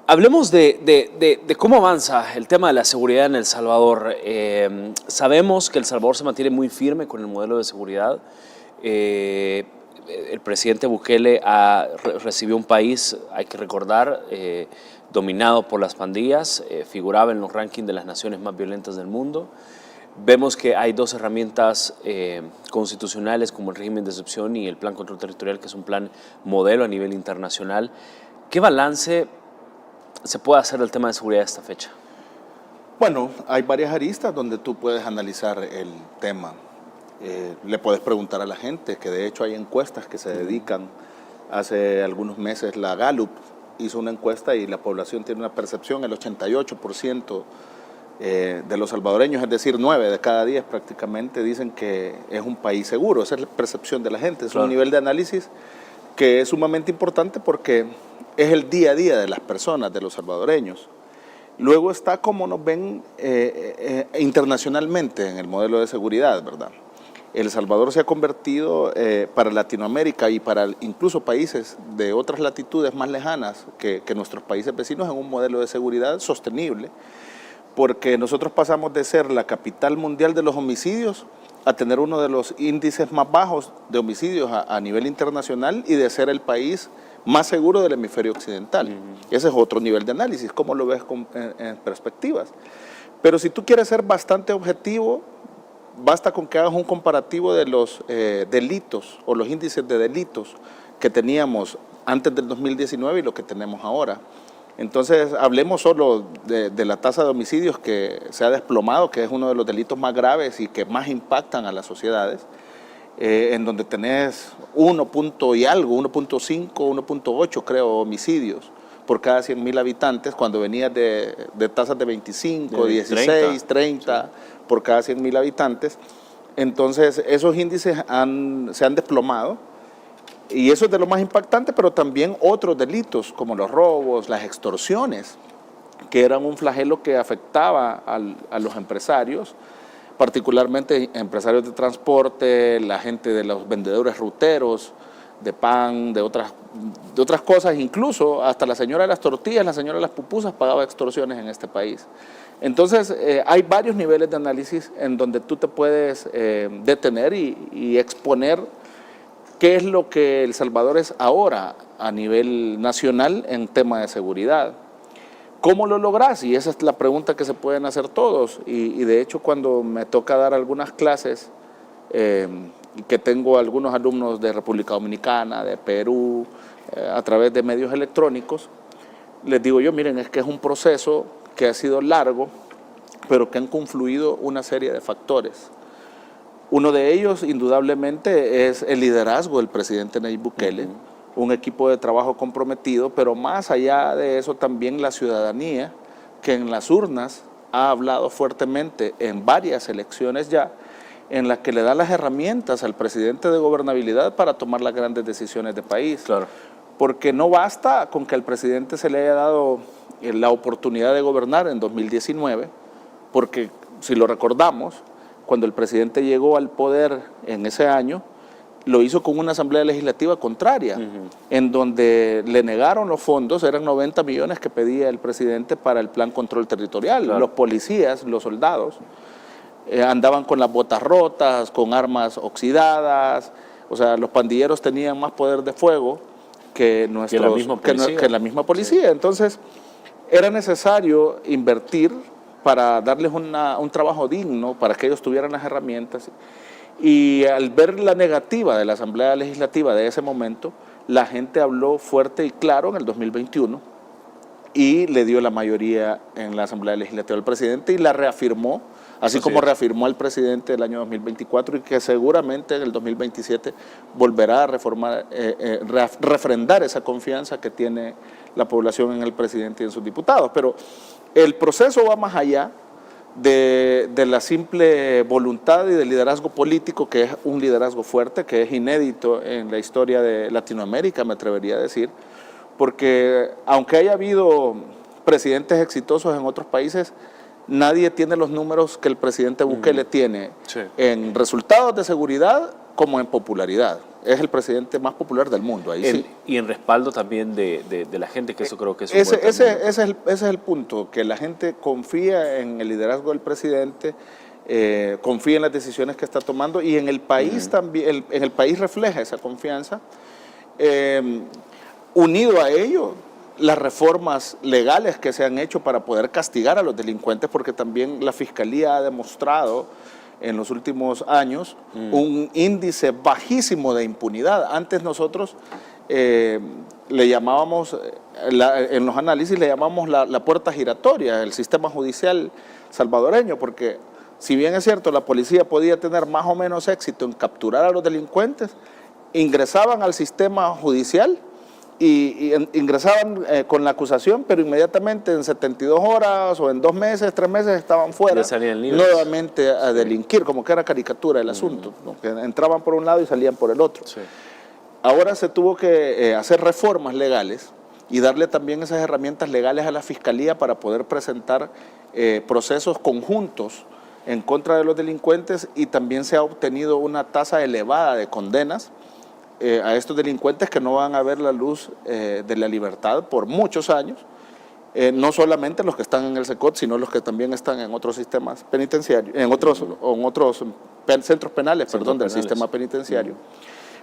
Hablemos de cómo avanza el tema de la seguridad en El Salvador. Sabemos que El Salvador se mantiene muy firme con el modelo de seguridad. El presidente Bukele recibió un país, hay que recordar, dominado por las pandillas, figuraba en los rankings de las naciones más violentas del mundo. Vemos que hay dos herramientas constitucionales, como el régimen de excepción y el Plan Control Territorial, que es un plan modelo a nivel internacional. ¿Qué balance se puede hacer del tema de seguridad a esta fecha? Bueno, hay varias aristas donde tú puedes analizar el tema. Le puedes preguntar a la gente, que de hecho hay encuestas que se dedican. Hace algunos meses la Gallup hizo una encuesta y la población tiene una percepción, el 88% de los salvadoreños, es decir, 9 de cada 10 prácticamente, dicen que es un país seguro. Esa es la percepción de la gente. Es un nivel de análisis que es sumamente importante porque es el día a día de las personas, de los salvadoreños. Luego está cómo nos ven internacionalmente en el modelo de seguridad, ¿verdad? El Salvador se ha convertido para Latinoamérica y para incluso países de otras latitudes más lejanas que nuestros países vecinos en un modelo de seguridad sostenible, porque nosotros pasamos de ser la capital mundial de los homicidios a tener uno de los índices más bajos de homicidios a nivel internacional y de ser el país más seguro del hemisferio occidental. Ese es otro nivel de análisis, cómo lo ves en perspectivas. Pero si tú quieres ser bastante objetivo, basta con que hagas un comparativo de los delitos o los índices de delitos que teníamos antes del 2019 y lo que tenemos ahora. Entonces, hablemos solo de la tasa de homicidios que se ha desplomado, que es uno de los delitos más graves y que más impactan a las sociedades, en donde tenés 1.5, 1.8 creo homicidios por cada 100.000 habitantes, cuando venías de tasas de 25, 16, 30 por cada 100.000 habitantes. Entonces, esos índices se han desplomado y eso es de lo más impactante, pero también otros delitos como los robos, las extorsiones, que eran un flagelo que afectaba a los empresarios, particularmente empresarios de transporte, la gente de los vendedores ruteros, de pan, de otras cosas, incluso hasta la señora de las tortillas, la señora de las pupusas pagaba extorsiones en este país. Entonces, hay varios niveles de análisis en donde tú te puedes detener y exponer qué es lo que El Salvador es ahora a nivel nacional en tema de seguridad. ¿Cómo lo logras? Y esa es la pregunta que se pueden hacer todos. Y de hecho, cuando me toca dar algunas clases, que tengo algunos alumnos de República Dominicana, de Perú, a través de medios electrónicos, les digo yo, miren, es que es un proceso que ha sido largo, pero que han confluido una serie de factores. Uno de ellos, indudablemente, es el liderazgo del presidente Nayib Bukele, un equipo de trabajo comprometido, pero más allá de eso también la ciudadanía, que en las urnas ha hablado fuertemente en varias elecciones ya, en las que le da las herramientas al presidente de gobernabilidad para tomar las grandes decisiones de país. Claro. Porque no basta con que al presidente se le haya dado la oportunidad de gobernar en 2019, porque si lo recordamos, cuando el presidente llegó al poder en ese año, lo hizo con una asamblea legislativa contraria, en donde le negaron los fondos, eran 90 millones que pedía el presidente para el plan control territorial. Claro. Los policías, los soldados, andaban con las botas rotas, con armas oxidadas, o sea, los pandilleros tenían más poder de fuego que la misma policía. Sí. Entonces, era necesario invertir para darles un trabajo digno, para que ellos tuvieran las herramientas. Y al ver la negativa de la Asamblea Legislativa de ese momento, la gente habló fuerte y claro en el 2021 y le dio la mayoría en la Asamblea Legislativa al presidente y la reafirmó, así como reafirmó al presidente del año 2024 y que seguramente en el 2027 volverá a refrendar esa confianza que tiene la población en el presidente y en sus diputados. Pero el proceso va más allá de la simple voluntad y del liderazgo político, que es un liderazgo fuerte, que es inédito en la historia de Latinoamérica, me atrevería a decir, porque aunque haya habido presidentes exitosos en otros países, nadie tiene los números que el presidente Bukele tiene en resultados de seguridad como en popularidad. Es el presidente más popular del mundo. Ahí sí. Y en respaldo también de la gente, que eso creo que es ese es el punto, que la gente confía en el liderazgo del presidente, confía en las decisiones que está tomando y en el país también, en el país refleja esa confianza. Unido a ello, las reformas legales que se han hecho para poder castigar a los delincuentes, porque también la Fiscalía ha demostrado en los últimos años un índice bajísimo de impunidad. Antes nosotros le llamábamos, en los análisis le llamamos la puerta giratoria, el sistema judicial salvadoreño, porque si bien es cierto la policía podía tener más o menos éxito en capturar a los delincuentes, ingresaban al sistema judicial y ingresaban con la acusación, pero inmediatamente en 72 horas o en 2 meses, 3 meses estaban fuera, nuevamente a delinquir, como que era caricatura el asunto, ¿no? Que entraban por un lado y salían por el otro. Sí. Ahora se tuvo que hacer reformas legales y darle también esas herramientas legales a la Fiscalía para poder presentar procesos conjuntos en contra de los delincuentes, y también se ha obtenido una tasa elevada de condenas a estos delincuentes que no van a ver la luz de la libertad por muchos años, no solamente los que están en el SECOT, sino los que también están en otros sistemas penitenciarios, en otros centros penales, del sistema penitenciario.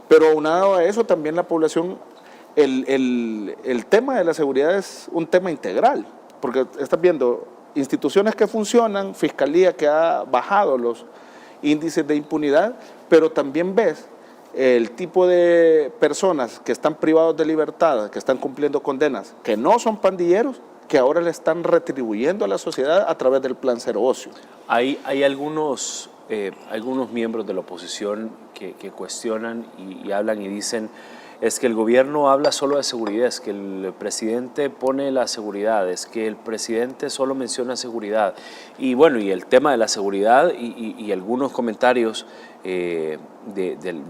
Pero aunado a eso, también la población, el tema de la seguridad es un tema integral, porque estás viendo instituciones que funcionan, Fiscalía que ha bajado los índices de impunidad, pero también ves el tipo de personas que están privados de libertad, que están cumpliendo condenas, que no son pandilleros, que ahora le están retribuyendo a la sociedad a través del Plan Cero Ocio. Hay algunos miembros de la oposición que cuestionan y hablan y dicen es que el gobierno habla solo de seguridad, es que el presidente pone la seguridad, es que el presidente solo menciona seguridad. Y bueno, y el tema de la seguridad y algunos comentarios de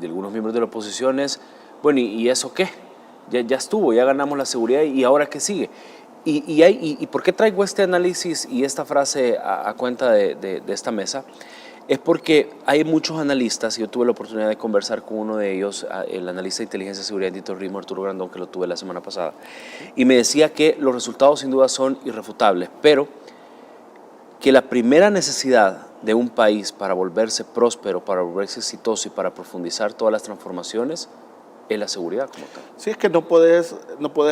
algunos miembros de la oposición es, bueno, ¿y eso qué? Ya estuvo, ya ganamos la seguridad y ¿ahora qué sigue? ¿Y por qué traigo este análisis y esta frase a cuenta de esta mesa? Es porque hay muchos analistas, y yo tuve la oportunidad de conversar con uno de ellos, el analista de inteligencia y seguridad de terrorismo, Arturo Grandón, que lo tuve la semana pasada, y me decía que los resultados sin duda son irrefutables, pero que la primera necesidad de un país para volverse próspero, para volverse exitoso y para profundizar todas las transformaciones es la seguridad como tal. Sí, es que no puedes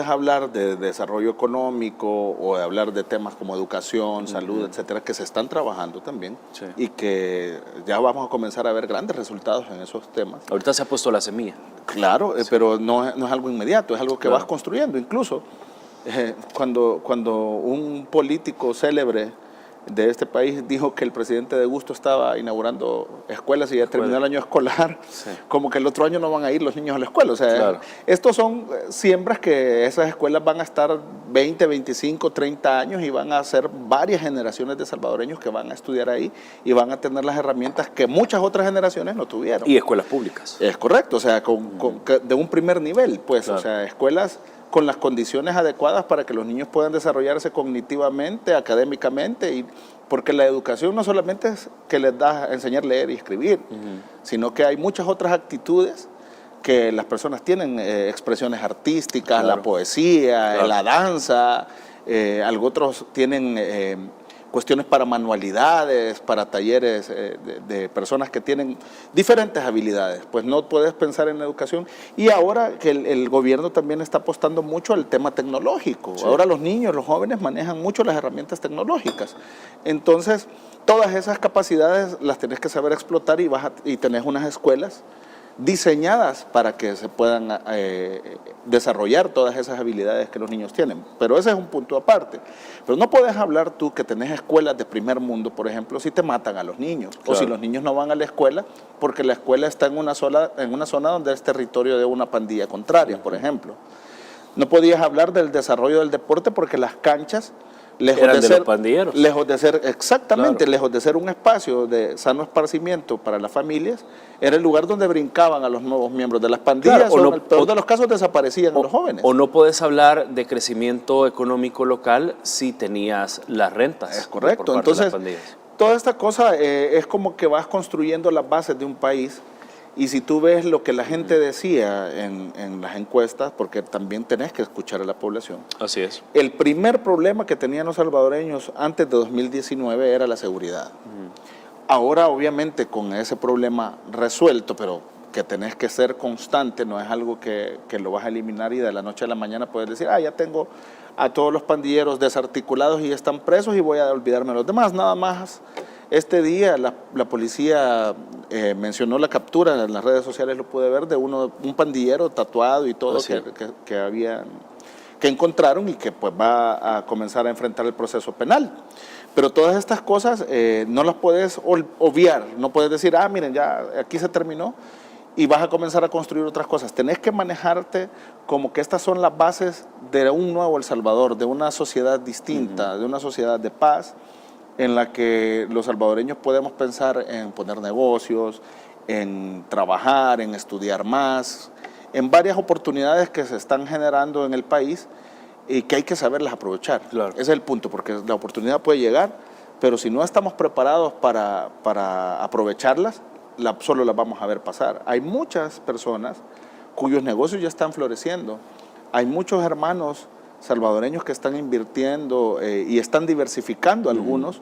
hablar de desarrollo económico o de hablar de temas como educación, salud, etcétera, que se están trabajando también, sí, y que ya vamos a comenzar a ver grandes resultados en esos temas. Ahorita se ha puesto la semilla. Claro, sí, pero no es algo inmediato, es algo que vas construyendo. Incluso cuando un político célebre de este país dijo que el presidente de Gusto estaba inaugurando escuelas y ya terminó el año escolar, sí, como que el otro año no van a ir los niños a la escuela. O sea, claro, estos son siembras que esas escuelas van a estar 20, 25, 30 años y van a ser varias generaciones de salvadoreños que van a estudiar ahí y van a tener las herramientas que muchas otras generaciones no tuvieron. Y escuelas públicas. Es correcto, o sea, de un primer nivel, pues, claro, o sea, escuelas con las condiciones adecuadas para que los niños puedan desarrollarse cognitivamente, académicamente, y porque la educación no solamente es que les da enseñar a leer y escribir, sino que hay muchas otras actitudes que las personas tienen, expresiones artísticas, claro, la poesía, claro, la danza, otros tienen cuestiones para manualidades, para talleres de personas que tienen diferentes habilidades. Pues no puedes pensar en la educación. Y ahora que el gobierno también está apostando mucho al tema tecnológico. Sí. Ahora los niños, los jóvenes manejan mucho las herramientas tecnológicas. Entonces, todas esas capacidades las tienes que saber explotar y tenés unas escuelas diseñadas para que se puedan desarrollar todas esas habilidades que los niños tienen. Pero ese es un punto aparte. Pero no puedes hablar tú que tenés escuelas de primer mundo, por ejemplo, si te matan a los niños, claro, o si los niños no van a la escuela porque la escuela está en una zona donde es territorio de una pandilla contraria, por ejemplo. No podías hablar del desarrollo del deporte porque las canchas, lejos de ser exactamente, claro, lejos de ser un espacio de sano esparcimiento para las familias, era el lugar donde brincaban a los nuevos miembros de las pandillas, claro, o en el peor de los casos desaparecían los jóvenes. O no puedes hablar de crecimiento económico local si tenías las rentas. Es correcto. Entonces, toda esta cosa es como que vas construyendo las bases de un país. Y si tú ves lo que la gente decía en las encuestas, porque también tenés que escuchar a la población. Así es. El primer problema que tenían los salvadoreños antes de 2019 era la seguridad. Ahora, obviamente, con ese problema resuelto, pero que tenés que ser constante, no es algo que lo vas a eliminar y de la noche a la mañana puedes decir, ya tengo a todos los pandilleros desarticulados y están presos y voy a olvidarme de los demás. Nada más, este día la policía mencionó la captura, en las redes sociales lo pude ver, de un pandillero tatuado y todo que encontraron y que pues va a comenzar a enfrentar el proceso penal. Pero todas estas cosas no las puedes obviar, no puedes decir, miren, ya aquí se terminó y vas a comenzar a construir otras cosas. Tenés que manejarte como que estas son las bases de un nuevo El Salvador, de una sociedad distinta, de una sociedad de paz, en la que los salvadoreños podemos pensar en poner negocios, en trabajar, en estudiar más, en varias oportunidades que se están generando en el país y que hay que saberlas aprovechar. Claro. Ese es el punto, porque la oportunidad puede llegar, pero si no estamos preparados para aprovecharlas, solo las vamos a ver pasar. Hay muchas personas cuyos negocios ya están floreciendo. Hay muchos hermanos salvadoreños que están invirtiendo y están diversificando algunos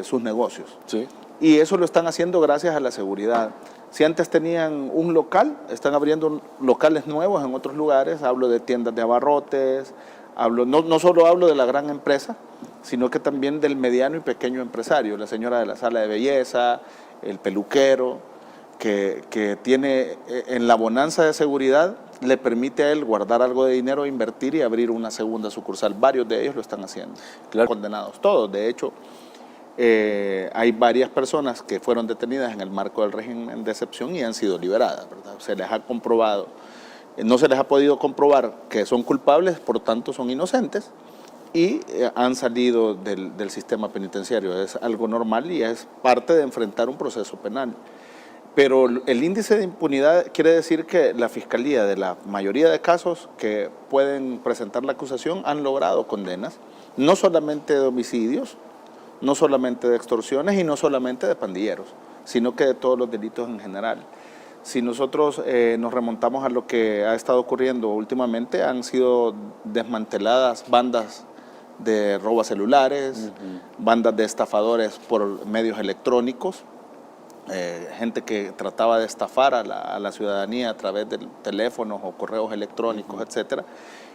sus negocios. Sí. Y eso lo están haciendo gracias a la seguridad. Si antes tenían un local, están abriendo locales nuevos en otros lugares. Hablo de tiendas de abarrotes, no solo hablo de la gran empresa, sino que también del mediano y pequeño empresario, la señora de la sala de belleza, el peluquero, que tiene en la bonanza de seguridad, le permite a él guardar algo de dinero, invertir y abrir una segunda sucursal. Varios de ellos lo están haciendo, claro, condenados todos. De hecho, hay varias personas que fueron detenidas en el marco del régimen de excepción y han sido liberadas, ¿verdad? Se les ha comprobado no se les ha podido comprobar que son culpables, por tanto son inocentes y han salido del sistema penitenciario. Es algo normal y es parte de enfrentar un proceso penal. Pero el índice de impunidad quiere decir que la Fiscalía, de la mayoría de casos que pueden presentar la acusación, han logrado condenas, no solamente de homicidios, no solamente de extorsiones y no solamente de pandilleros, sino que de todos los delitos en general. Si nosotros nos remontamos a lo que ha estado ocurriendo últimamente, han sido desmanteladas bandas de robos celulares, bandas de estafadores por medios electrónicos, gente que trataba de estafar a la ciudadanía a través de teléfonos o correos electrónicos, etcétera.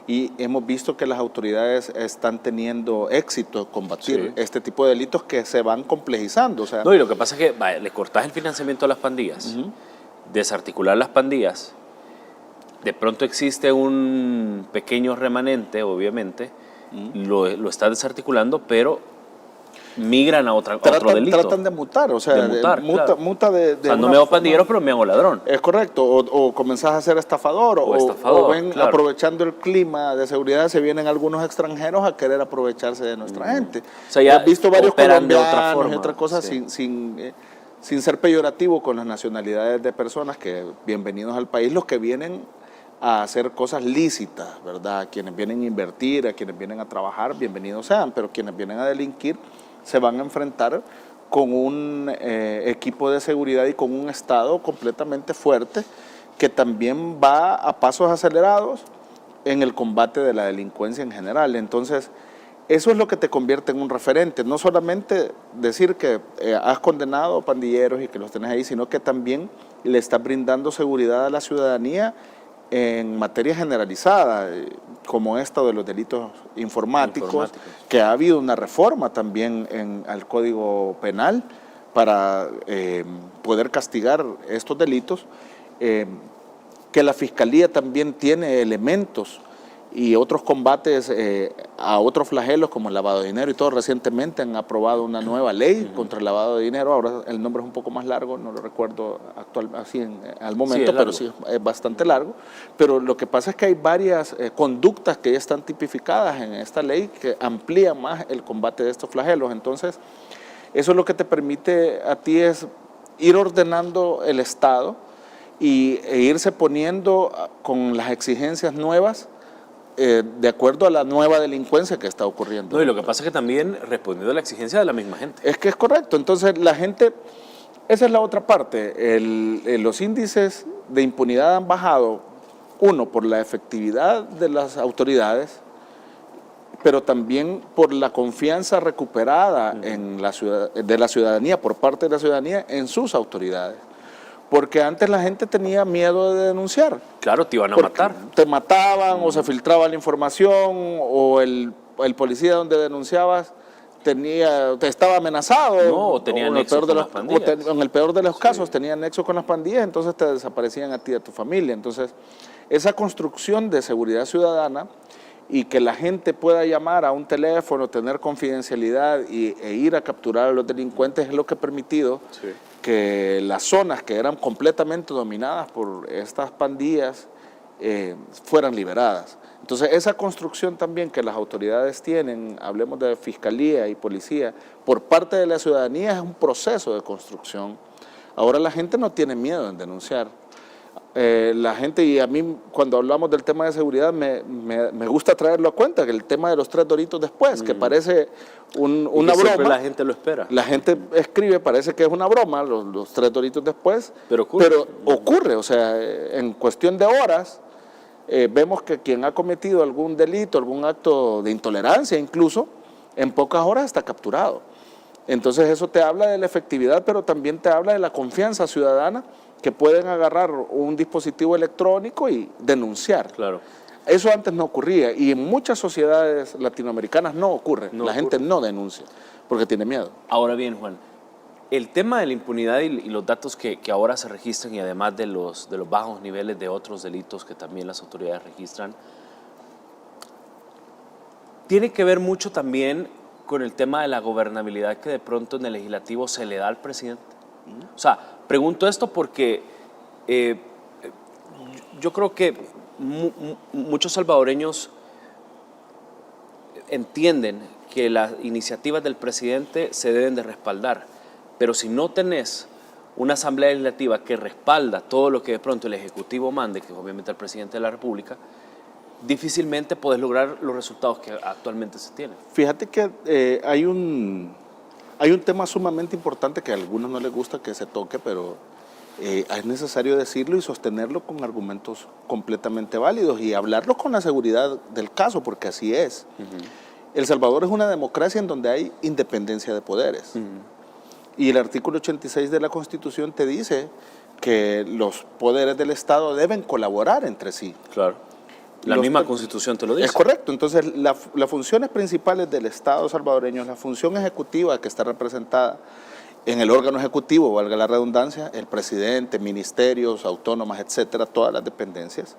Y hemos visto que las autoridades están teniendo éxito en combatir este tipo de delitos que se van complejizando. O sea, no, y lo que pasa es que le cortás el financiamiento a las pandillas, desarticular las pandillas, de pronto existe un pequeño remanente, obviamente, lo estás desarticulando, pero migran a otro delito. Tratan de mutar, o sea, muta de o sea, no me hago pandillero, pero me hago ladrón. Es correcto, o comenzás a ser estafador, o ven, claro, aprovechando el clima de seguridad, se vienen algunos extranjeros a querer aprovecharse de nuestra gente. O sea, ya he visto varios colombianos y otras cosas sin ser peyorativo con las nacionalidades de personas que, bienvenidos al país, los que vienen a hacer cosas lícitas, ¿verdad? Quienes vienen a invertir, a quienes vienen a trabajar, bienvenidos sean, pero quienes vienen a delinquir se van a enfrentar con un equipo de seguridad y con un Estado completamente fuerte que también va a pasos acelerados en el combate de la delincuencia en general. Entonces, eso es lo que te convierte en un referente, no solamente decir que has condenado pandilleros y que los tenés ahí, sino que también le estás brindando seguridad a la ciudadanía en materia generalizada, como esta de los delitos informáticos, que ha habido una reforma también al Código Penal para poder castigar estos delitos, que la Fiscalía también tiene elementos y otros combates a otros flagelos como el lavado de dinero y todo. Recientemente han aprobado una nueva ley contra el lavado de dinero. Ahora el nombre es un poco más largo, no lo recuerdo al momento, pero sí es bastante largo. Pero lo que pasa es que hay varias conductas que ya están tipificadas en esta ley que amplían más el combate de estos flagelos. Entonces, eso es lo que te permite a ti es ir ordenando el Estado e irse poniendo con las exigencias nuevas de acuerdo a la nueva delincuencia que está ocurriendo. No, y lo que pasa es que también respondiendo a la exigencia de la misma gente. Es que es correcto. Entonces la gente, esa es la otra parte, los índices de impunidad han bajado, uno, por la efectividad de las autoridades, pero también por la confianza recuperada de la ciudadanía, por parte de la ciudadanía en sus autoridades. Porque antes la gente tenía miedo de denunciar. Claro, te iban a matar. Te mataban o se filtraba la información o el policía donde denunciabas te estaba amenazado. No, o tenía nexo con las pandillas. En el peor de los casos tenía nexo con las pandillas, entonces te desaparecían a ti y a tu familia. Entonces, esa construcción de seguridad ciudadana y que la gente pueda llamar a un teléfono, tener confidencialidad e ir a capturar a los delincuentes es lo que ha permitido que las zonas que eran completamente dominadas por estas pandillas fueran liberadas. Entonces esa construcción también que las autoridades tienen, hablemos de fiscalía y policía, por parte de la ciudadanía es un proceso de construcción. Ahora la gente no tiene miedo en denunciar. La gente, y a mí cuando hablamos del tema de seguridad me gusta traerlo a cuenta, que el tema de los 3 doritos después, que parece una broma. La gente lo espera. La gente escribe, parece que es una broma, los 3 doritos después, pero ocurre, o sea, en cuestión de horas vemos que quien ha cometido algún delito, algún acto de intolerancia incluso, en pocas horas está capturado. Entonces eso te habla de la efectividad, pero también te habla de la confianza ciudadana, que pueden agarrar un dispositivo electrónico y denunciar. Claro. Eso antes no ocurría y en muchas sociedades latinoamericanas no ocurre. La gente no denuncia porque tiene miedo. Ahora bien, Juan, el tema de la impunidad y los datos que ahora se registran y además de los bajos niveles de otros delitos que también las autoridades registran, tiene que ver mucho también con el tema de la gobernabilidad que de pronto en el legislativo se le da al presidente. O sea, pregunto esto porque yo creo que muchos salvadoreños entienden que las iniciativas del presidente se deben de respaldar, pero si no tenés una asamblea legislativa que respalda todo lo que de pronto el Ejecutivo mande, que es obviamente el presidente de la República, difícilmente podés lograr los resultados que actualmente se tienen. Fíjate que hay un tema sumamente importante que a algunos no les gusta que se toque, pero es necesario decirlo y sostenerlo con argumentos completamente válidos y hablarlo con la seguridad del caso, porque así es. El Salvador es una democracia en donde hay independencia de poderes. Y el artículo 86 de la Constitución te dice que los poderes del Estado deben colaborar entre sí. Claro. La misma Constitución te lo dice. Es correcto. Entonces, las funciones principales del Estado salvadoreño, la función ejecutiva que está representada en el órgano ejecutivo, valga la redundancia, el presidente, ministerios, autónomas, etcétera, todas las dependencias.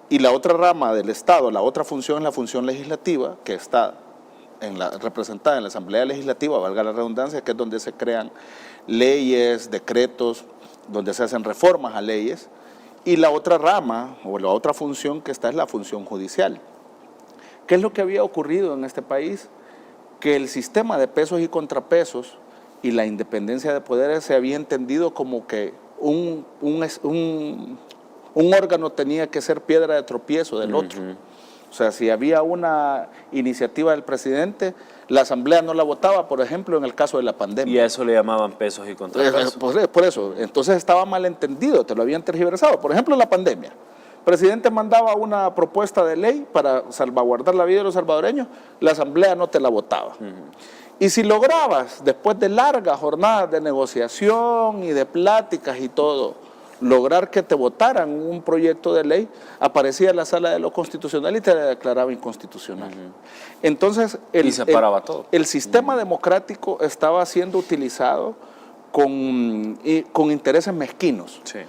Y la otra rama del Estado, la otra función es la función legislativa, que está representada en la Asamblea Legislativa, valga la redundancia, que es donde se crean leyes, decretos, donde se hacen reformas a leyes. Y la otra rama, o la otra función que está, es la función judicial. ¿Qué es lo que había ocurrido en este país? Que el sistema de pesos y contrapesos y la independencia de poderes se había entendido como que un órgano tenía que ser piedra de tropiezo del otro. O sea, si había una iniciativa del presidente, la Asamblea no la votaba, por ejemplo, en el caso de la pandemia. Y a eso le llamaban pesos y contrapesos. Por eso, entonces estaba mal entendido, te lo habían tergiversado. Por ejemplo, en la pandemia, el presidente mandaba una propuesta de ley para salvaguardar la vida de los salvadoreños, la Asamblea no te la votaba. Y si lograbas, después de largas jornadas de negociación y de pláticas y todo, lograr que te votaran un proyecto de ley, aparecía en la sala de lo constitucional y te la declaraba inconstitucional. Entonces, el sistema democrático estaba siendo utilizado con intereses mezquinos. Sí.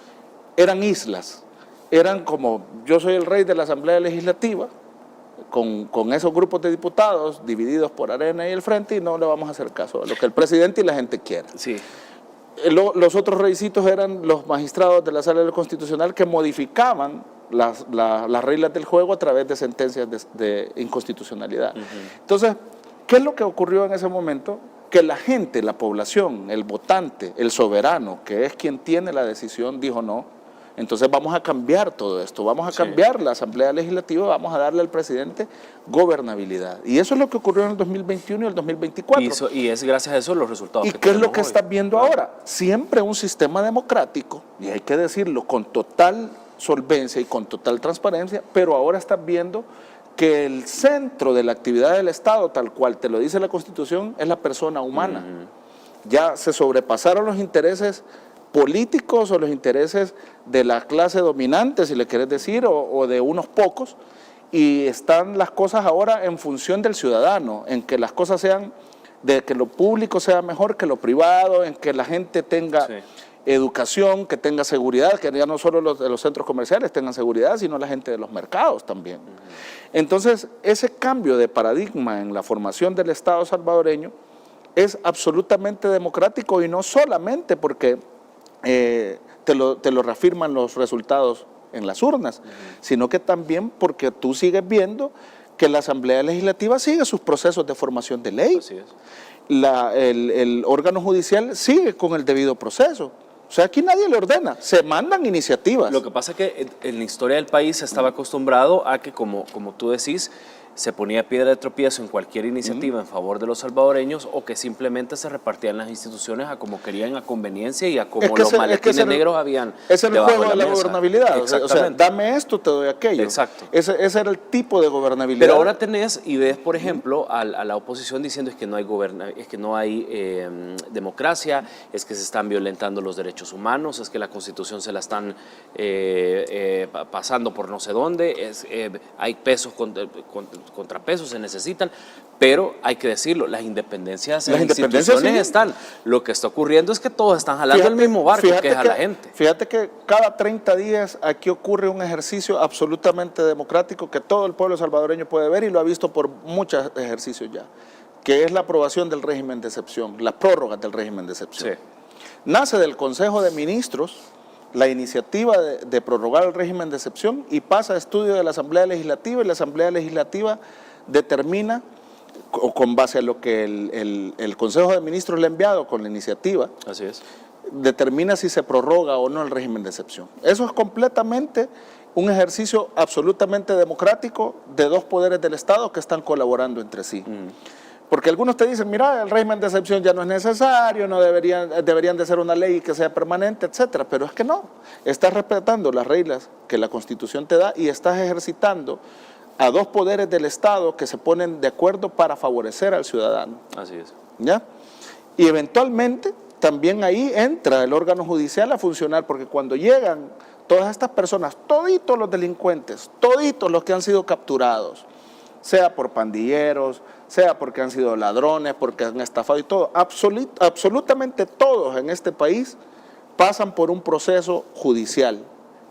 Eran islas, eran como, yo soy el rey de la Asamblea Legislativa, con esos grupos de diputados divididos por Arena y el Frente, y no le vamos a hacer caso a lo que el presidente y la gente quiera. Sí. Los otros reycitos eran los magistrados de la Sala del Constitucional que modificaban las reglas del juego a través de sentencias de inconstitucionalidad. Entonces, ¿qué es lo que ocurrió en ese momento? Que la gente, la población, el votante, el soberano, que es quien tiene la decisión, dijo no. Entonces vamos a cambiar todo esto, vamos a cambiar la Asamblea Legislativa, vamos a darle al presidente gobernabilidad. Y eso es lo que ocurrió en el 2021 y el 2024. Y es gracias a eso los resultados. ¿Y qué es lo que estás viendo ahora? Siempre un sistema democrático, y hay que decirlo con total solvencia y con total transparencia, pero ahora estás viendo que el centro de la actividad del Estado, tal cual te lo dice la Constitución, es la persona humana. Ya se sobrepasaron los intereses políticos o los intereses de la clase dominante, si le quieres decir, o de unos pocos, y están las cosas ahora en función del ciudadano, en que las cosas sean, de que lo público sea mejor que lo privado, en que la gente tenga educación, que tenga seguridad, que ya no solo los de los centros comerciales tengan seguridad, sino la gente de los mercados también. Entonces, ese cambio de paradigma en la formación del Estado salvadoreño es absolutamente democrático, y no solamente porque te lo reafirman los resultados en las urnas, sino que también porque tú sigues viendo que la Asamblea Legislativa sigue sus procesos de formación de ley. Así es. El órgano judicial sigue con el debido proceso. O sea, aquí nadie le ordena, se mandan iniciativas. Lo que pasa es que en la historia del país se estaba acostumbrado a que, como tú decís, se ponía piedra de tropiezo en cualquier iniciativa en favor de los salvadoreños, o que simplemente se repartían las instituciones a como querían, a conveniencia, y a como los maletines negros habían. Es el juego de la gobernabilidad. O sea, dame esto, te doy aquello. Exacto. Ese era el tipo de gobernabilidad. Pero ahora tenés y ves, por ejemplo, a la oposición diciendo es que no hay democracia, es que se están violentando los derechos humanos, es que la Constitución se la están pasando por no sé dónde, hay pesos contrapesos, se necesitan, pero hay que decirlo, las independencias en las instituciones están. Lo que está ocurriendo es que todos están jalando el mismo barco, que es a la gente. Fíjate que cada 30 días aquí ocurre un ejercicio absolutamente democrático que todo el pueblo salvadoreño puede ver, y lo ha visto por muchos ejercicios ya, que es la aprobación del régimen de excepción, la prórroga del régimen de excepción. Sí. Nace del Consejo de Ministros la iniciativa de prorrogar el régimen de excepción y pasa a estudio de la Asamblea Legislativa, y la Asamblea Legislativa determina, o con base a lo que el Consejo de Ministros le ha enviado con la iniciativa, Así es. determina si se prorroga o no el régimen de excepción. Eso es completamente un ejercicio absolutamente democrático de dos poderes del Estado que están colaborando entre sí. Porque algunos te dicen, mira, el régimen de excepción ya no es necesario, no deberían de ser una ley que sea permanente, etcétera. Pero es que no, estás respetando las reglas que la Constitución te da y estás ejercitando a dos poderes del Estado que se ponen de acuerdo para favorecer al ciudadano. Así es. ¿Ya? Y eventualmente también ahí entra el órgano judicial a funcionar, porque cuando llegan todas estas personas, toditos los delincuentes, toditos los que han sido capturados, sea por pandilleros, sea porque han sido ladrones, porque han estafado y todo, absolutamente todos en este país pasan por un proceso judicial,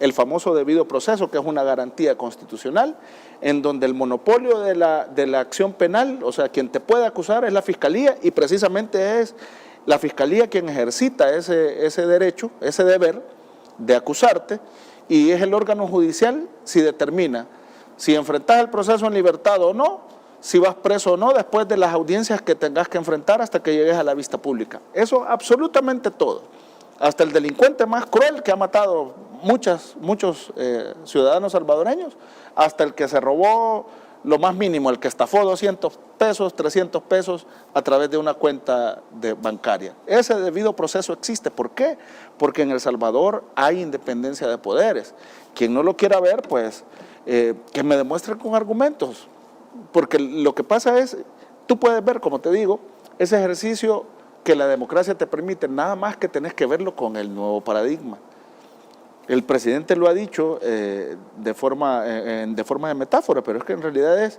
el famoso debido proceso, que es una garantía constitucional, en donde el monopolio de la acción penal, o sea, quien te puede acusar es la Fiscalía, y precisamente es la Fiscalía quien ejercita ese derecho, ese deber de acusarte, y es el órgano judicial si determina si enfrentas el proceso en libertad o no, si vas preso o no, después de las audiencias que tengas que enfrentar hasta que llegues a la vista pública. Eso absolutamente todo. Hasta el delincuente más cruel que ha matado muchos ciudadanos salvadoreños, hasta el que se robó lo más mínimo, el que estafó 200 pesos, 300 pesos a través de una cuenta bancaria. Ese debido proceso existe. ¿Por qué? Porque en El Salvador hay independencia de poderes. Quien no lo quiera ver, pues que me demuestre con argumentos. Porque lo que pasa es, tú puedes ver, como te digo, ese ejercicio que la democracia te permite, nada más que tenés que verlo con el nuevo paradigma. El presidente lo ha dicho de forma de metáfora, pero es que en realidad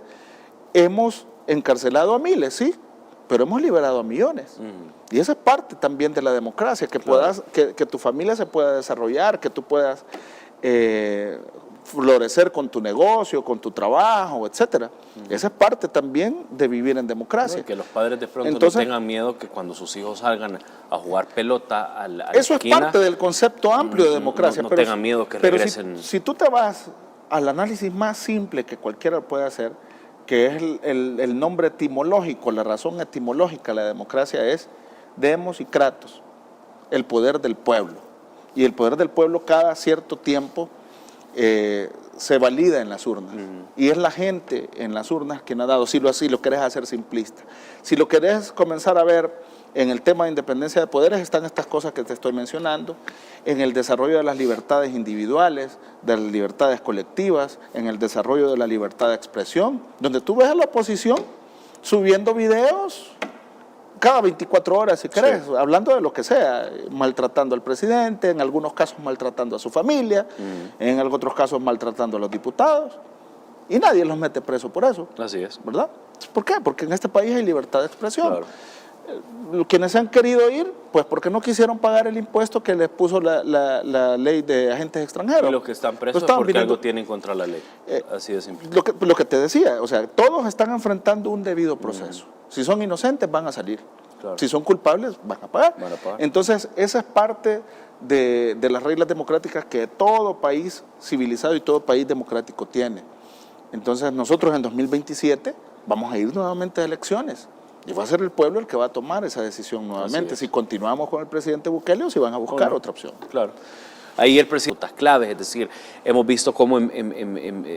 hemos encarcelado a miles, sí, pero hemos liberado a millones. Y esa es parte también de la democracia, que, claro, que tu familia se pueda desarrollar, que tú puedas florecer con tu negocio, con tu trabajo, etcétera. Esa es parte también de vivir en democracia. No, que los padres de pronto no tengan miedo que cuando sus hijos salgan a jugar pelota a la eso esquina, es parte del concepto amplio de democracia. No tengan miedo que regresen. Si tú te vas al análisis más simple que cualquiera puede hacer, que es el nombre etimológico, la razón etimológica de la democracia es demos y kratos, el poder del pueblo. Y el poder del pueblo cada cierto tiempo se valida en las urnas. Y es la gente en las urnas quien ha dado, si lo querés hacer simplista. Si lo querés comenzar a ver en el tema de independencia de poderes, están estas cosas que te estoy mencionando, en el desarrollo de las libertades individuales, de las libertades colectivas, en el desarrollo de la libertad de expresión, donde tú ves a la oposición subiendo videos cada 24 horas, si querés, sí, hablando de lo que sea, maltratando al presidente, en algunos casos maltratando a su familia, en otros casos maltratando a los diputados, y nadie los mete preso por eso. Así es. ¿Verdad? ¿Por qué? Porque en este país hay libertad de expresión. Claro. Quienes se han querido ir, pues porque no quisieron pagar el impuesto que les puso la ley de agentes extranjeros. Y los que están presos porque algo tienen contra la ley. Así de simple. Lo que te decía, o sea, todos están enfrentando un debido proceso. Si son inocentes, van a salir. Claro. Si son culpables, van a pagar. Entonces, esa es parte de las reglas democráticas que todo país civilizado y todo país democrático tiene. Entonces, nosotros en 2027 vamos a ir nuevamente a elecciones. Y va a ser el pueblo el que va a tomar esa decisión nuevamente, si continuamos con el presidente Bukele o si van a buscar otra opción. Claro. Ahí el presidente claves, es decir, hemos visto cómo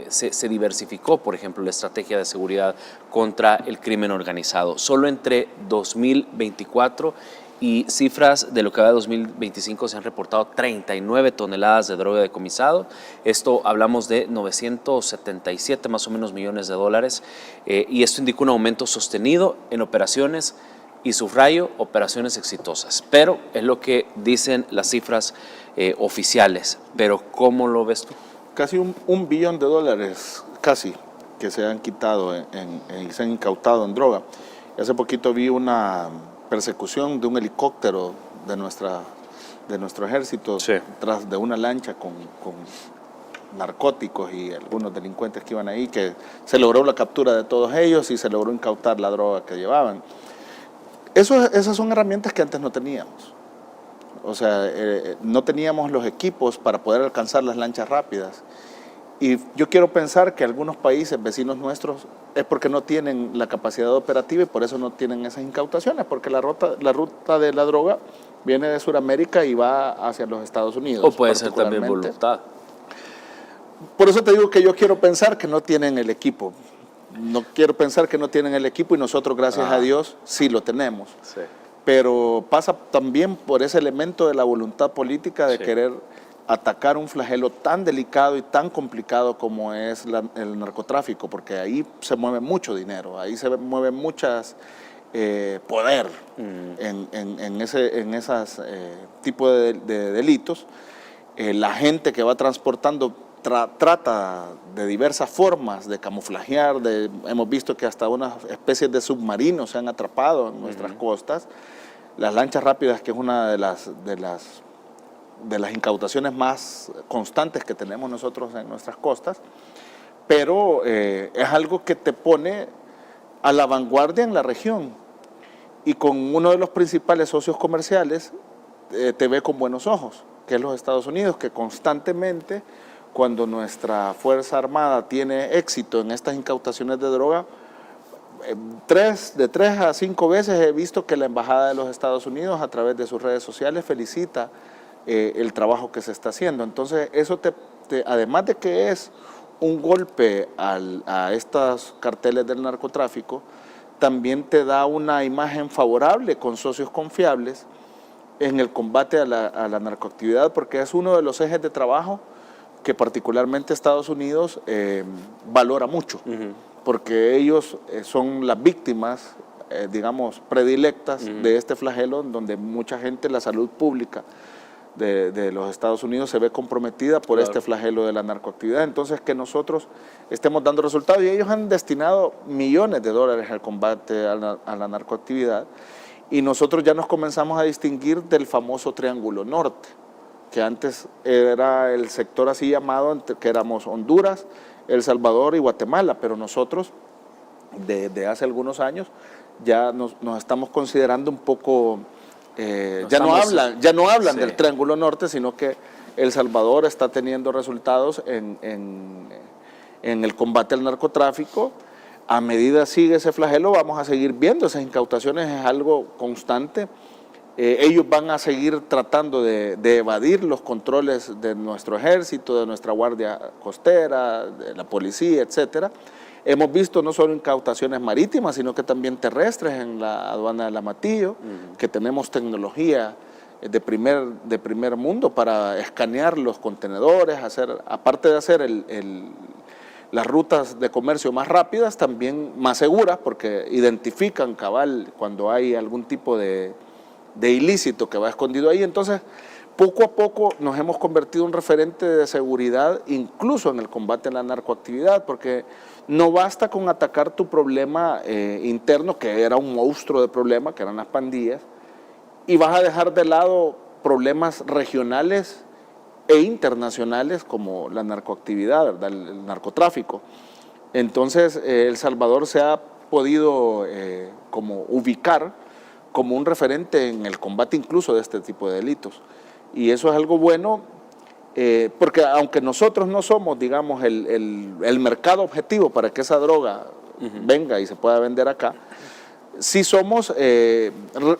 se diversificó, por ejemplo, la estrategia de seguridad contra el crimen organizado. Solo entre 2024 y cifras de lo que va de 2025 se han reportado 39 toneladas de droga decomisado. Esto hablamos de 977 más o menos millones de dólares y esto indica un aumento sostenido en operaciones y subrayo operaciones exitosas. Pero es lo que dicen las cifras oficiales. Pero ¿cómo lo ves tú? Casi $1 billón, casi, que se han quitado y se han incautado en droga. Hace poquito vi una persecución de un helicóptero de nuestro ejército, sí, tras de una lancha con narcóticos y algunos delincuentes que iban ahí, que se logró la captura de todos ellos y se logró incautar la droga que llevaban. Esas son herramientas que antes no teníamos. O sea, no teníamos los equipos para poder alcanzar las lanchas rápidas. Y yo quiero pensar que algunos países vecinos nuestros es porque no tienen la capacidad operativa y por eso no tienen esas incautaciones, porque la ruta de la droga viene de Sudamérica y va hacia los Estados Unidos. O puede ser también voluntad. Por eso te digo que yo quiero pensar que no tienen el equipo. No quiero pensar que no tienen el equipo y nosotros, gracias a Dios, sí lo tenemos. Sí. Pero pasa también por ese elemento de la voluntad política de querer atacar un flagelo tan delicado y tan complicado como es el narcotráfico, porque ahí se mueve mucho dinero, ahí se mueve muchas poder en esos tipos de delitos. La gente que va transportando trata de diversas formas de camuflajear, hemos visto que hasta unas especies de submarinos se han atrapado en nuestras costas. Las lanchas rápidas, que es una de las incautaciones más constantes que tenemos nosotros en nuestras costas, pero es algo que te pone a la vanguardia en la región y con uno de los principales socios comerciales te ve con buenos ojos, que es los Estados Unidos, que constantemente, cuando nuestra Fuerza Armada tiene éxito en estas incautaciones de droga, de 3 a 5 veces he visto que la Embajada de los Estados Unidos a través de sus redes sociales felicita el trabajo que se está haciendo. Entonces eso además de que es un golpe a estos carteles del narcotráfico, también te da una imagen favorable con socios confiables en el combate a la narcoactividad, porque es uno de los ejes de trabajo que particularmente Estados Unidos valora mucho, porque ellos son las víctimas, digamos, predilectas de este flagelo, donde mucha gente, la salud pública de los Estados Unidos se ve comprometida por este flagelo de la narcoactividad. Entonces, que nosotros estemos dando resultados, y ellos han destinado millones de dólares al combate a la narcoactividad, y nosotros ya nos comenzamos a distinguir del famoso Triángulo Norte, que antes era el sector así llamado, que éramos Honduras, El Salvador y Guatemala, pero nosotros desde hace algunos años ya nos estamos considerando un poco, ya no hablan del Triángulo Norte, sino que El Salvador está teniendo resultados en el combate al narcotráfico. A medida sigue ese flagelo, vamos a seguir viendo esas incautaciones, es algo constante. Ellos van a seguir tratando de evadir los controles de nuestro ejército, de nuestra guardia costera, de la policía, etcétera. Hemos visto no solo incautaciones marítimas, sino que también terrestres en la aduana de Lamatillo, que tenemos tecnología de primer mundo para escanear los contenedores, aparte de hacer las rutas de comercio más rápidas, también más seguras, porque identifican cabal cuando hay algún tipo de ilícito que va escondido ahí. Entonces, poco a poco nos hemos convertido en un referente de seguridad, incluso en el combate a la narcoactividad, porque no basta con atacar tu problema interno, que era un monstruo de problema, que eran las pandillas, y vas a dejar de lado problemas regionales e internacionales como la narcoactividad, ¿verdad? El narcotráfico. Entonces, El Salvador se ha podido como ubicar como un referente en el combate incluso de este tipo de delitos. Y eso es algo bueno, porque aunque nosotros no somos, digamos, el mercado objetivo para que esa droga venga y se pueda vender acá, sí somos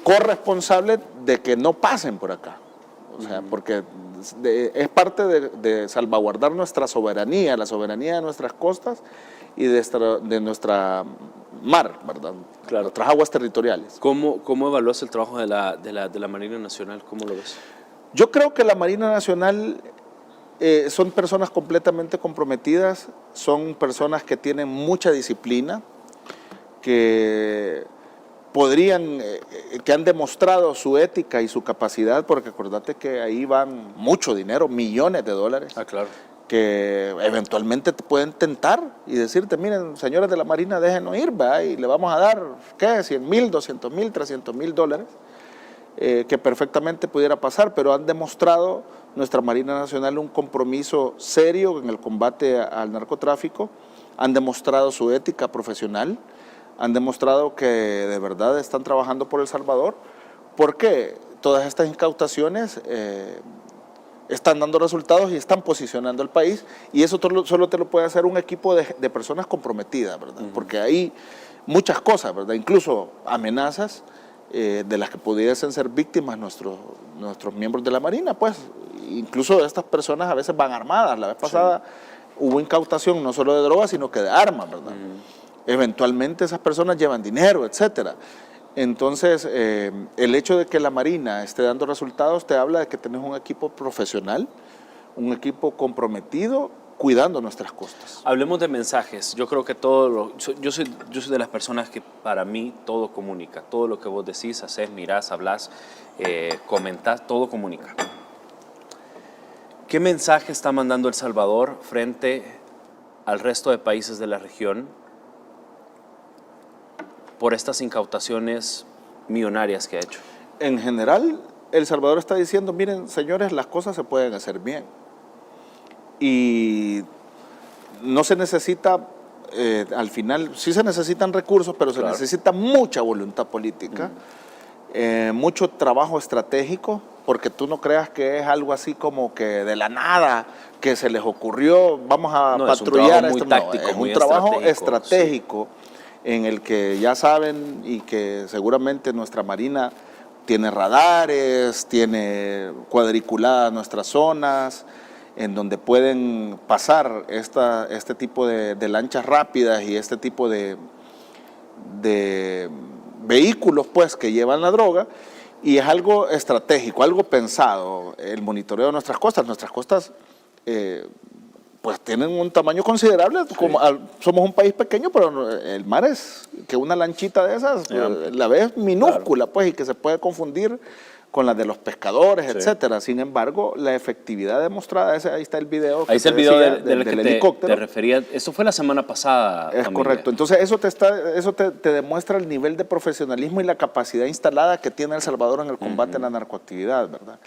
corresponsables de que no pasen por acá. O sea, porque es parte de salvaguardar nuestra soberanía, la soberanía de nuestras costas y de nuestra mar, ¿verdad? Claro. Nuestras aguas territoriales. ¿Cómo evalúas el trabajo de la Marina Nacional? ¿Cómo lo ves? Yo creo que la Marina Nacional son personas completamente comprometidas, son personas que tienen mucha disciplina, que han demostrado su ética y su capacidad, porque acordate que ahí van mucho dinero, millones de dólares. Ah, claro. Que eventualmente te pueden tentar y decirte, miren, señores de la Marina, déjenos ir, ¿verdad? Y le vamos a dar, ¿qué? 100,000, 200,000, 300,000 dólares, que perfectamente pudiera pasar, pero han demostrado nuestra Marina Nacional un compromiso serio en el combate al narcotráfico, han demostrado su ética profesional, han demostrado que de verdad están trabajando por El Salvador. ¿Por qué? todas estas incautaciones están dando resultados y están posicionando al país, y eso solo te lo puede hacer un equipo de personas comprometidas, ¿verdad? Porque hay muchas cosas, ¿verdad? Incluso amenazas de las que pudiesen ser víctimas nuestros miembros de la Marina, pues incluso estas personas a veces van armadas. La vez pasada hubo incautación no solo de drogas, sino que de armas, ¿verdad? Eventualmente esas personas llevan dinero, etcétera. Entonces, el hecho de que la Marina esté dando resultados te habla de que tenés un equipo profesional, un equipo comprometido, cuidando nuestras costas. Hablemos de mensajes. Yo creo que yo soy de las personas que para mí todo comunica. Todo lo que vos decís, haces, mirás, hablás, comentás, todo comunica. ¿Qué mensaje está mandando El Salvador frente al resto de países de la región por estas incautaciones millonarias que ha hecho? En general, El Salvador está diciendo, miren, señores, las cosas se pueden hacer bien. Y no se necesita, al final, sí se necesitan recursos, pero se necesita mucha voluntad política, mucho trabajo estratégico, porque tú no creas que es algo así como que de la nada, que se les ocurrió, vamos a patrullar. Es un trabajo muy táctico, es muy un trabajo estratégico, en el que ya saben y que seguramente nuestra Marina tiene radares, tiene cuadriculadas nuestras zonas, en donde pueden pasar este tipo de lanchas rápidas y este tipo de vehículos, pues, que llevan la droga, y es algo estratégico, algo pensado, el monitoreo de nuestras costas. Nuestras costas pues tienen un tamaño considerable, somos un país pequeño, pero el mar es que una lanchita de esas, la ves minúscula, pues, y que se puede confundir con las de los pescadores, etcétera. Sin embargo, la efectividad demostrada, ahí está el video. Ahí está el video del helicóptero. Te refería, eso fue la semana pasada. Es correcto. Entonces, eso te demuestra el nivel de profesionalismo y la capacidad instalada que tiene El Salvador en el combate a la narcoactividad, ¿verdad?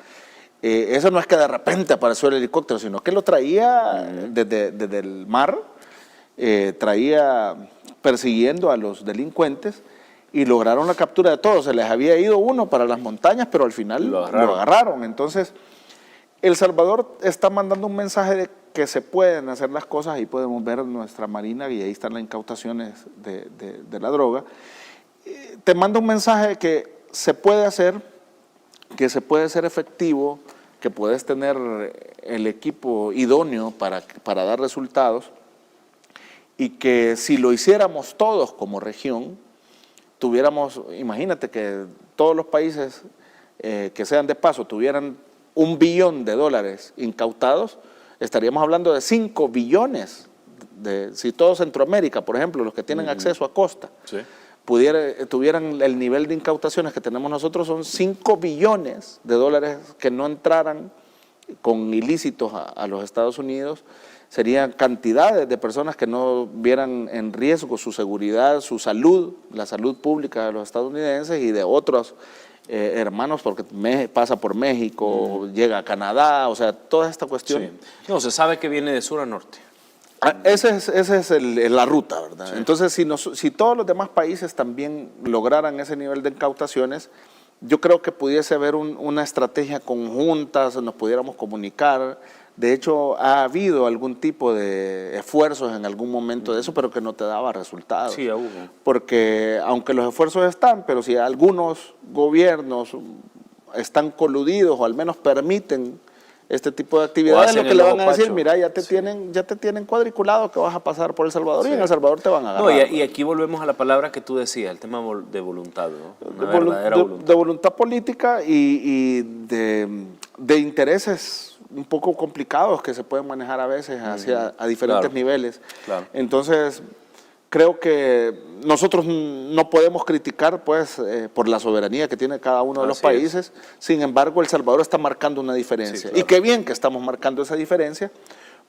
Eso no es que de repente apareció el helicóptero, sino que lo traía desde el mar, traía persiguiendo a los delincuentes, y lograron la captura de todos. Se les había ido uno para las montañas, pero al final lo agarraron. Entonces, El Salvador está mandando un mensaje de que se pueden hacer las cosas. Ahí podemos ver nuestra Marina, y ahí están las incautaciones de la droga. Te manda un mensaje de que se puede hacer, que se puede ser efectivo, que puedes tener el equipo idóneo para dar resultados, y que si lo hiciéramos todos como región, tuviéramos, imagínate que todos los países que sean de paso tuvieran $1 billón incautados, estaríamos hablando de 5 billones, si todo Centroamérica, por ejemplo, los que tienen acceso a costa, tuvieran el nivel de incautaciones que tenemos nosotros, son 5 billones de dólares que no entraran con ilícitos a los Estados Unidos. Serían cantidades de personas que no vieran en riesgo su seguridad, su salud, la salud pública de los estadounidenses y de otros hermanos, porque pasa por México, llega a Canadá, o sea, toda esta cuestión. Sí. No, se sabe que viene de sur a norte. Esa es la ruta, ¿verdad? Sí. Entonces, si todos los demás países también lograran ese nivel de incautaciones, yo creo que pudiese haber una estrategia conjunta, nos pudiéramos comunicar. De hecho, ha habido algún tipo de esfuerzos en algún momento de eso, pero que no te daba resultados. Sí, hubo. Porque aunque los esfuerzos están, pero si algunos gobiernos están coludidos o al menos permiten este tipo de actividades, lo que le van a decir, mira, ya te tienen cuadriculado que vas a pasar por El Salvador, y en El Salvador te van a agarrar. No, y aquí volvemos a la palabra que tú decías, el tema de voluntad, ¿no? Una verdadera voluntad. De voluntad política y de intereses un poco complicados que se pueden manejar a veces a diferentes niveles. Claro. Entonces, creo que nosotros no podemos criticar, pues, por la soberanía que tiene cada uno de los países. Sin embargo, El Salvador está marcando una diferencia. Sí, claro. Y qué bien que estamos marcando esa diferencia,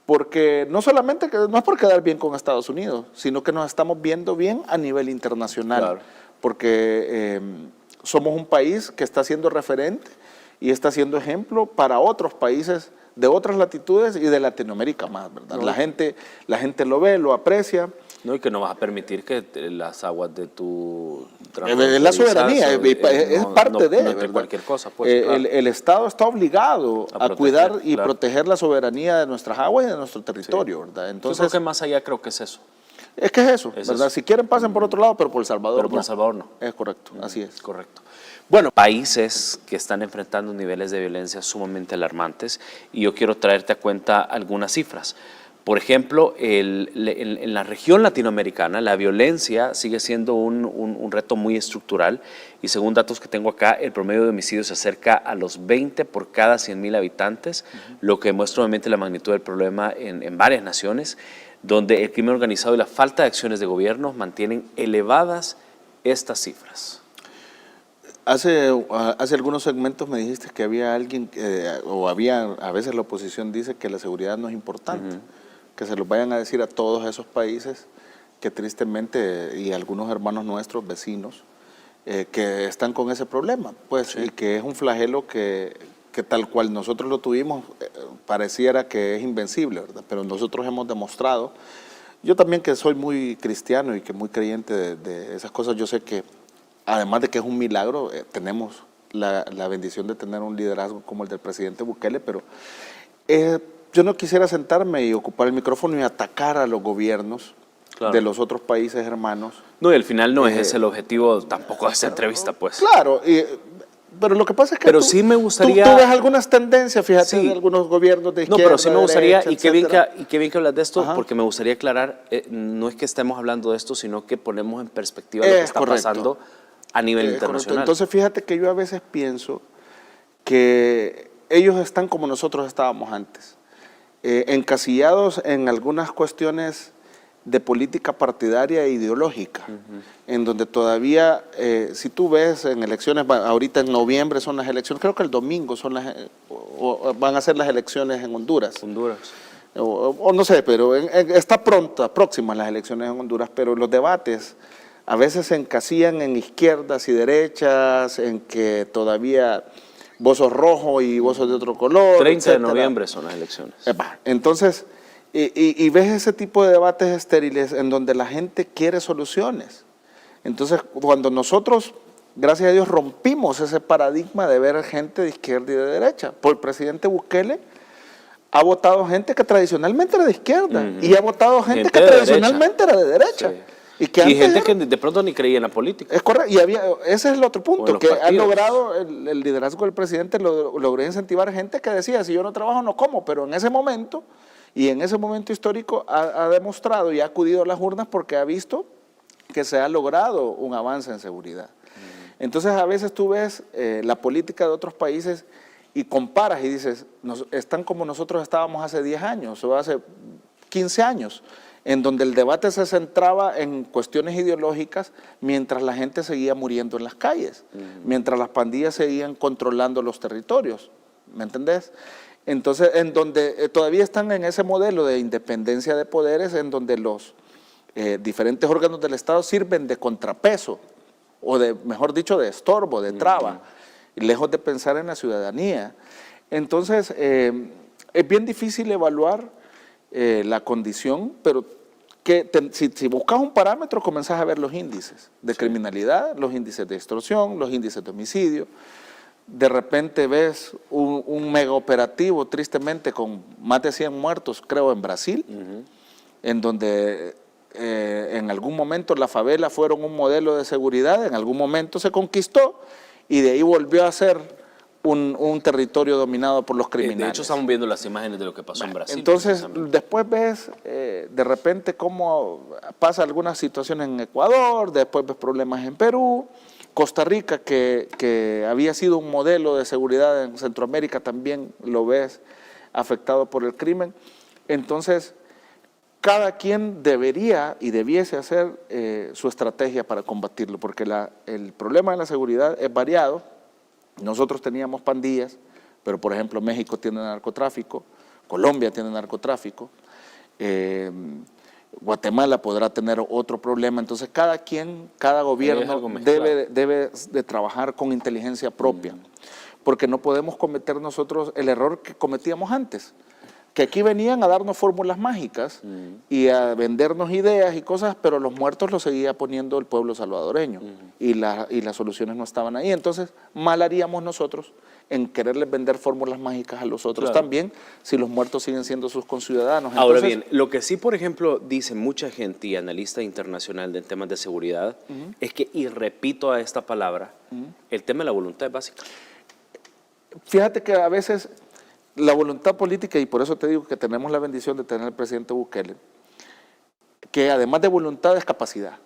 porque no solamente no es por quedar bien con Estados Unidos, sino que nos estamos viendo bien a nivel internacional. Claro. Porque somos un país que está siendo referente y está siendo ejemplo para otros países de otras latitudes y de Latinoamérica más, ¿verdad? La gente lo ve, lo aprecia, No, y que no vas a permitir que las aguas de tu... Es la soberanía, es parte de, no cualquier cosa. Pues, claro. El Estado está obligado a cuidar y claro, proteger la soberanía de nuestras aguas y de nuestro territorio, ¿verdad? Entonces, yo creo que más allá creo que es eso. Es que es eso, ¿verdad? Si quieren pasen por otro lado, pero por El Salvador Pero por El Salvador no. Es correcto, así es. Correcto. Bueno, países que están enfrentando niveles de violencia sumamente alarmantes, y yo quiero traerte a cuenta algunas cifras. Por ejemplo, en la región latinoamericana la violencia sigue siendo un reto muy estructural, y según datos que tengo acá, el promedio de homicidios se acerca a los 20 por cada 100.000 habitantes, lo que muestra obviamente la magnitud del problema en varias naciones, donde el crimen organizado y la falta de acciones de gobierno mantienen elevadas estas cifras. Hace algunos segmentos me dijiste que había alguien, a veces la oposición dice que la seguridad no es importante. Que se los vayan a decir a todos esos países que tristemente, y algunos hermanos nuestros, vecinos, que están con ese problema, pues, sí. Y que es un flagelo que tal cual nosotros lo tuvimos, pareciera que es invencible, ¿verdad? Pero nosotros hemos demostrado, yo también que soy muy cristiano y que muy creyente de esas cosas, yo sé que además de que es un milagro, tenemos la bendición de tener un liderazgo como el del presidente Bukele, pero yo no quisiera sentarme y ocupar el micrófono y atacar a los gobiernos, claro, de los otros países hermanos. No, y al final no es ese el objetivo tampoco de esta entrevista, pues. Claro, pero lo que pasa es que sí me gustaría... tú ves algunas tendencias, fíjate, sí, de algunos gobiernos de izquierda, no, pero sí me gustaría, derecha, y qué bien que hablas de esto, ajá, porque me gustaría aclarar, no es que estemos hablando de esto, sino que ponemos en perspectiva lo que está pasando a nivel internacional. Correcto. Entonces fíjate que yo a veces pienso que ellos están como nosotros estábamos antes, encasillados en algunas cuestiones de política partidaria e ideológica, en donde todavía, si tú ves en elecciones, ahorita en noviembre son las elecciones, creo que el domingo van a ser las elecciones en Honduras. O no sé, pero está próximas las elecciones en Honduras, pero los debates a veces se encasillan en izquierdas y derechas, en que todavía vos sos rojo y vos sos de otro color. 30 etcétera. De noviembre son las elecciones. Entonces, y ves ese tipo de debates estériles en donde la gente quiere soluciones. Entonces, cuando nosotros, gracias a Dios, rompimos ese paradigma de ver gente de izquierda y de derecha, por el presidente Bukele ha votado gente que tradicionalmente era de izquierda y ha votado gente que tradicionalmente era de derecha. Sí. Y gente que de pronto ni creía en la política. Es correcto, y ese es el otro punto, que ha logrado el liderazgo del presidente, logró incentivar gente que decía, si yo no trabajo no como, pero en ese momento, y en ese momento histórico ha demostrado y ha acudido a las urnas porque ha visto que se ha logrado un avance en seguridad. Entonces a veces tú ves la política de otros países y comparas y dices, están como nosotros estábamos hace 10 años o hace 15 años, en donde el debate se centraba en cuestiones ideológicas mientras la gente seguía muriendo en las calles, mientras las pandillas seguían controlando los territorios, ¿me entendés? Entonces, en donde todavía están en ese modelo de independencia de poderes, en donde los diferentes órganos del Estado sirven de contrapeso, o de, mejor dicho, de estorbo, de traba, lejos de pensar en la ciudadanía. Entonces, es bien difícil evaluar la condición, pero si buscas un parámetro, comenzás a ver los índices de criminalidad, los índices de extorsión, los índices de homicidio. De repente ves un mega operativo, tristemente, con más de 100 muertos, creo, en Brasil, en donde en algún momento las favelas fueron un modelo de seguridad, en algún momento se conquistó y de ahí volvió a ser un territorio dominado por los criminales. De hecho, estamos viendo las imágenes de lo que pasó en Brasil. Entonces, después ves de repente cómo pasa algunas situaciones en Ecuador, después ves problemas en Perú, Costa Rica, que había sido un modelo de seguridad en Centroamérica, también lo ves afectado por el crimen. Entonces, cada quien debería y debiese hacer su estrategia para combatirlo, porque el problema de la seguridad es variado. Nosotros teníamos pandillas, pero por ejemplo México tiene narcotráfico, Colombia tiene narcotráfico, Guatemala podrá tener otro problema. Entonces cada gobierno debe de trabajar con inteligencia propia, porque no podemos cometer nosotros el error que cometíamos antes. que aquí venían a darnos fórmulas mágicas y a vendernos ideas y cosas, pero los muertos los seguía poniendo el pueblo salvadoreño y las soluciones no estaban ahí. Entonces, mal haríamos nosotros en quererles vender fórmulas mágicas a los otros también, si los muertos siguen siendo sus conciudadanos. Ahora Entonces, bien, lo que sí, por ejemplo, dice mucha gente y analista internacional de temas de seguridad, es que, y repito a esta palabra, el tema de la voluntad es básica. Fíjate que a veces la voluntad política, y por eso te digo que tenemos la bendición de tener al presidente Bukele, que además de voluntad es capacidad.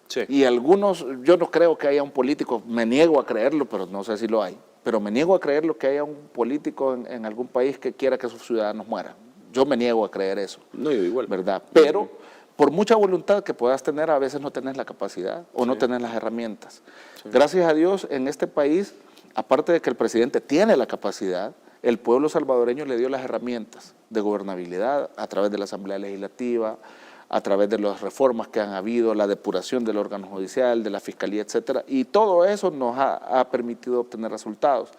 Sí. Y algunos, yo no creo que haya un político, me niego a creerlo, pero no sé si lo hay, pero me niego a creerlo que haya un político en algún país que quiera que sus ciudadanos mueran. Yo me niego a creer eso. No, yo igual. ¿Verdad? Pero por mucha voluntad que puedas tener, a veces no tenés la capacidad o no tenés las herramientas. Gracias a Dios, en este país, aparte de que el presidente tiene la capacidad, el pueblo salvadoreño le dio las herramientas de gobernabilidad a través de la Asamblea Legislativa, a través de las reformas que han habido, la depuración del órgano judicial, de la fiscalía, etcétera, y todo eso nos ha permitido obtener resultados.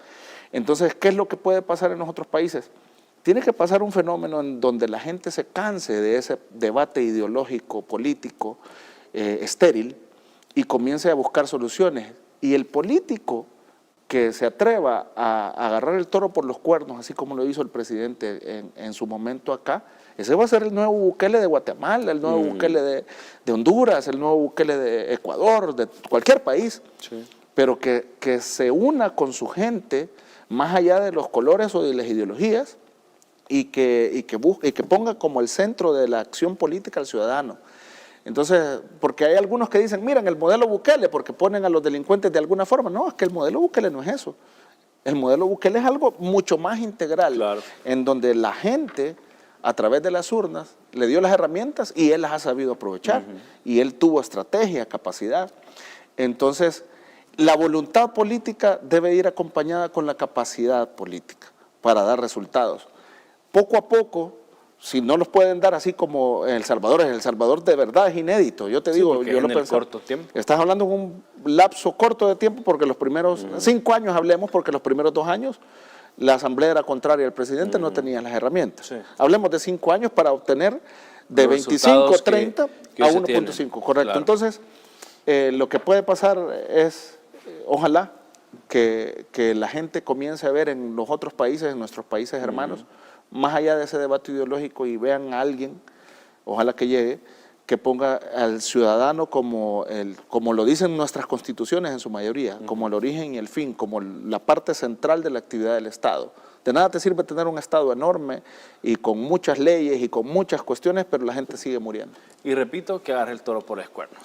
Entonces, ¿qué es lo que puede pasar en los otros países? Tiene que pasar un fenómeno en donde la gente se canse de ese debate ideológico, político, estéril, y comience a buscar soluciones. Y el político que se atreva a agarrar el toro por los cuernos, así como lo hizo el presidente en su momento acá, ese va a ser el nuevo Bukele de Guatemala, el nuevo Bukele de Honduras, el nuevo Bukele de Ecuador, de cualquier país, pero que se una con su gente, más allá de los colores o de las ideologías, y que ponga como el centro de la acción política al ciudadano. Entonces, porque hay algunos que dicen, miren, el modelo Bukele, porque ponen a los delincuentes de alguna forma. No, es que el modelo Bukele no es eso. El modelo Bukele es algo mucho más integral, en donde la gente, a través de las urnas, le dio las herramientas y él las ha sabido aprovechar. Y él tuvo estrategia, capacidad. Entonces, la voluntad política debe ir acompañada con la capacidad política para dar resultados. Poco a poco, si no los pueden dar así como en El Salvador de verdad es inédito. Yo te digo, yo lo pensé. Corto tiempo. Estás hablando en un lapso corto de tiempo, porque los primeros 5 años, hablemos, porque los primeros 2 años la asamblea era contraria al presidente, no tenía las herramientas. Hablemos de 5 años para obtener de 25, 30 a 1.5, correcto. Claro. Entonces, lo que puede pasar es, ojalá, que la gente comience a ver en los otros países, en nuestros países hermanos, más allá de ese debate ideológico, y vean a alguien, ojalá que llegue, que ponga al ciudadano como lo dicen nuestras constituciones en su mayoría, como el origen y el fin, como la parte central de la actividad del Estado. De nada te sirve tener un Estado enorme y con muchas leyes y con muchas cuestiones, pero la gente sigue muriendo. Y repito, que agarre el toro por los cuernos.